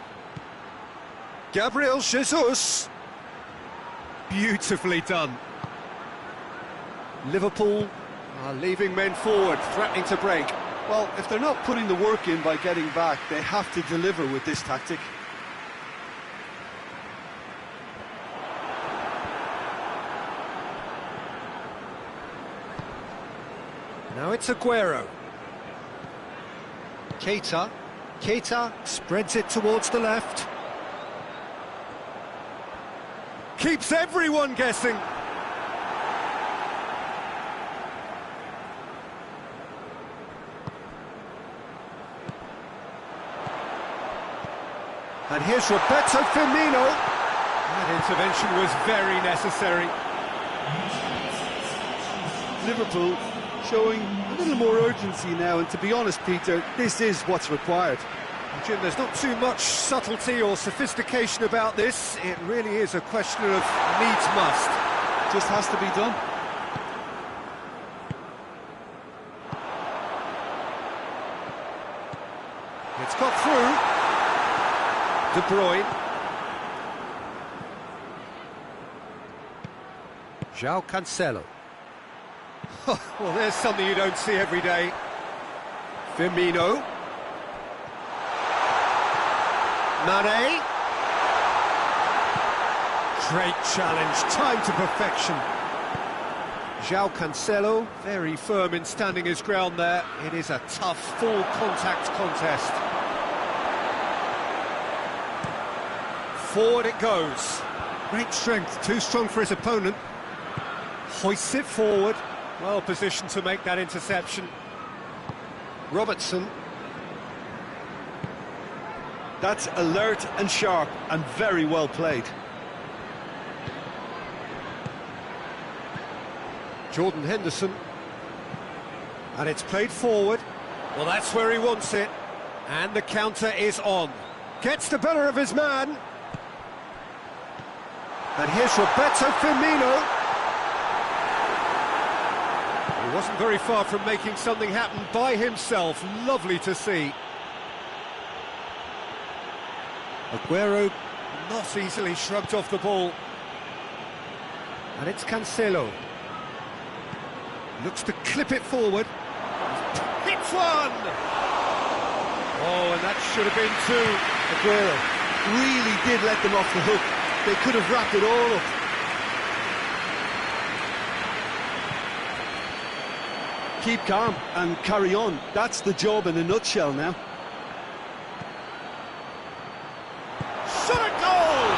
Gabriel Jesus. Beautifully done. Liverpool are leaving men forward, threatening to break. Well, if they're not putting the work in by getting back, they have to deliver with this tactic. Now it's Aguero. Keita. Keita spreads it towards the left. Keeps everyone guessing. And here's Roberto Firmino. That intervention was very necessary. Liverpool showing a little more urgency now, and to be honest, Peter, this is what's required. Jim, there's not too much subtlety or sophistication about this. It really is a question of needs must. Just has to be done. It's got through. De Bruyne. João Cancelo. Well, there's something you don't see every day. Firmino. Mane. Great challenge, time to perfection. João Cancelo, very firm in standing his ground there. It is a tough, full-contact contest. Forward it goes. Great strength, too strong for his opponent. Hoists it forward. Well positioned to make that interception. Robertson. That's alert and sharp and very well played. Jordan Henderson. And it's played forward. Well, that's where he wants it. And the counter is on. Gets the better of his man. And here's Roberto Firmino. He wasn't very far from making something happen by himself. Lovely to see. Aguero not easily shrugged off the ball. And it's Cancelo. Looks to clip it forward. Hits one! Oh, and that should have been two. Aguero really did let them off the hook. They could have wrapped it all up. Keep calm and carry on. That's the job in a nutshell now. Shot a goal!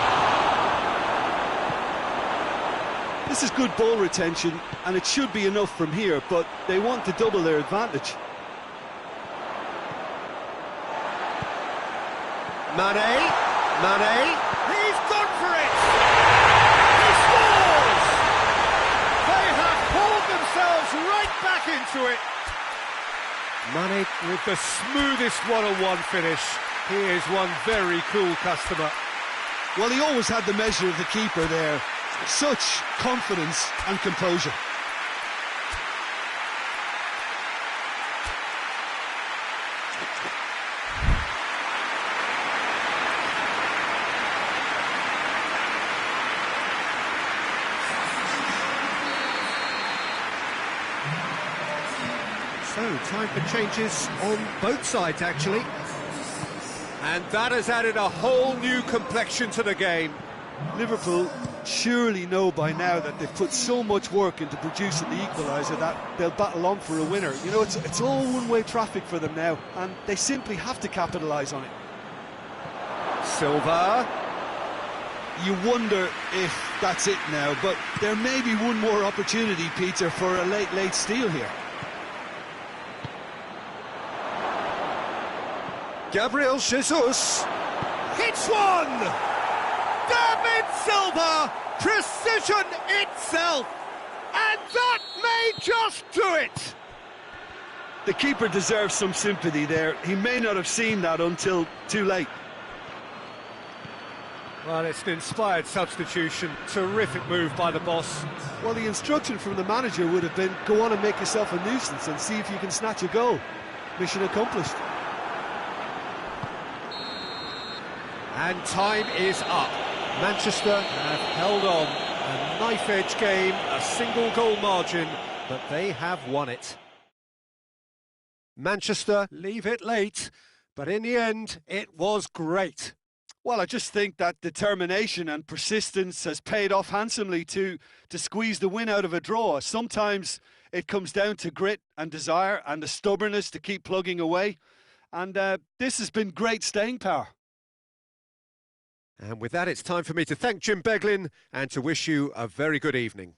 This is good ball retention, and it should be enough from here, but they want to double their advantage. Mane, he's gone for it! He scores! They have pulled themselves right back into it. Mane with the smoothest one-on-one finish. He is one very cool customer. Well, he always had the measure of the keeper there. Such confidence and composure. So, time for changes on both sides, actually. And that has added a whole new complexion to the game. Liverpool surely know by now that they've put so much work into producing the equaliser that they'll battle on for a winner. You know, it's all one-way traffic for them now, and they simply have to capitalise on it. Silva. You wonder if that's it now, but there may be one more opportunity, Peter, for a late steal here. Gabriel Jesus hits one! David Silva, precision itself, and that may just do it! The keeper deserves some sympathy there. He may not have seen that until too late. Well, it's an inspired substitution. Terrific move by the boss. Well, the instruction from the manager would have been, go on and make yourself a nuisance and see if you can snatch a goal. Mission accomplished. And time is up. Manchester have held on. A knife-edge game, a single goal margin, but they have won it. Manchester leave it late, but in the end, it was great. Well, I just think that determination and persistence has paid off handsomely to squeeze the win out of a draw. Sometimes it comes down to grit and desire and the stubbornness to keep plugging away. And this has been great staying power. And with that, it's time for me to thank Jim Beglin and to wish you a very good evening.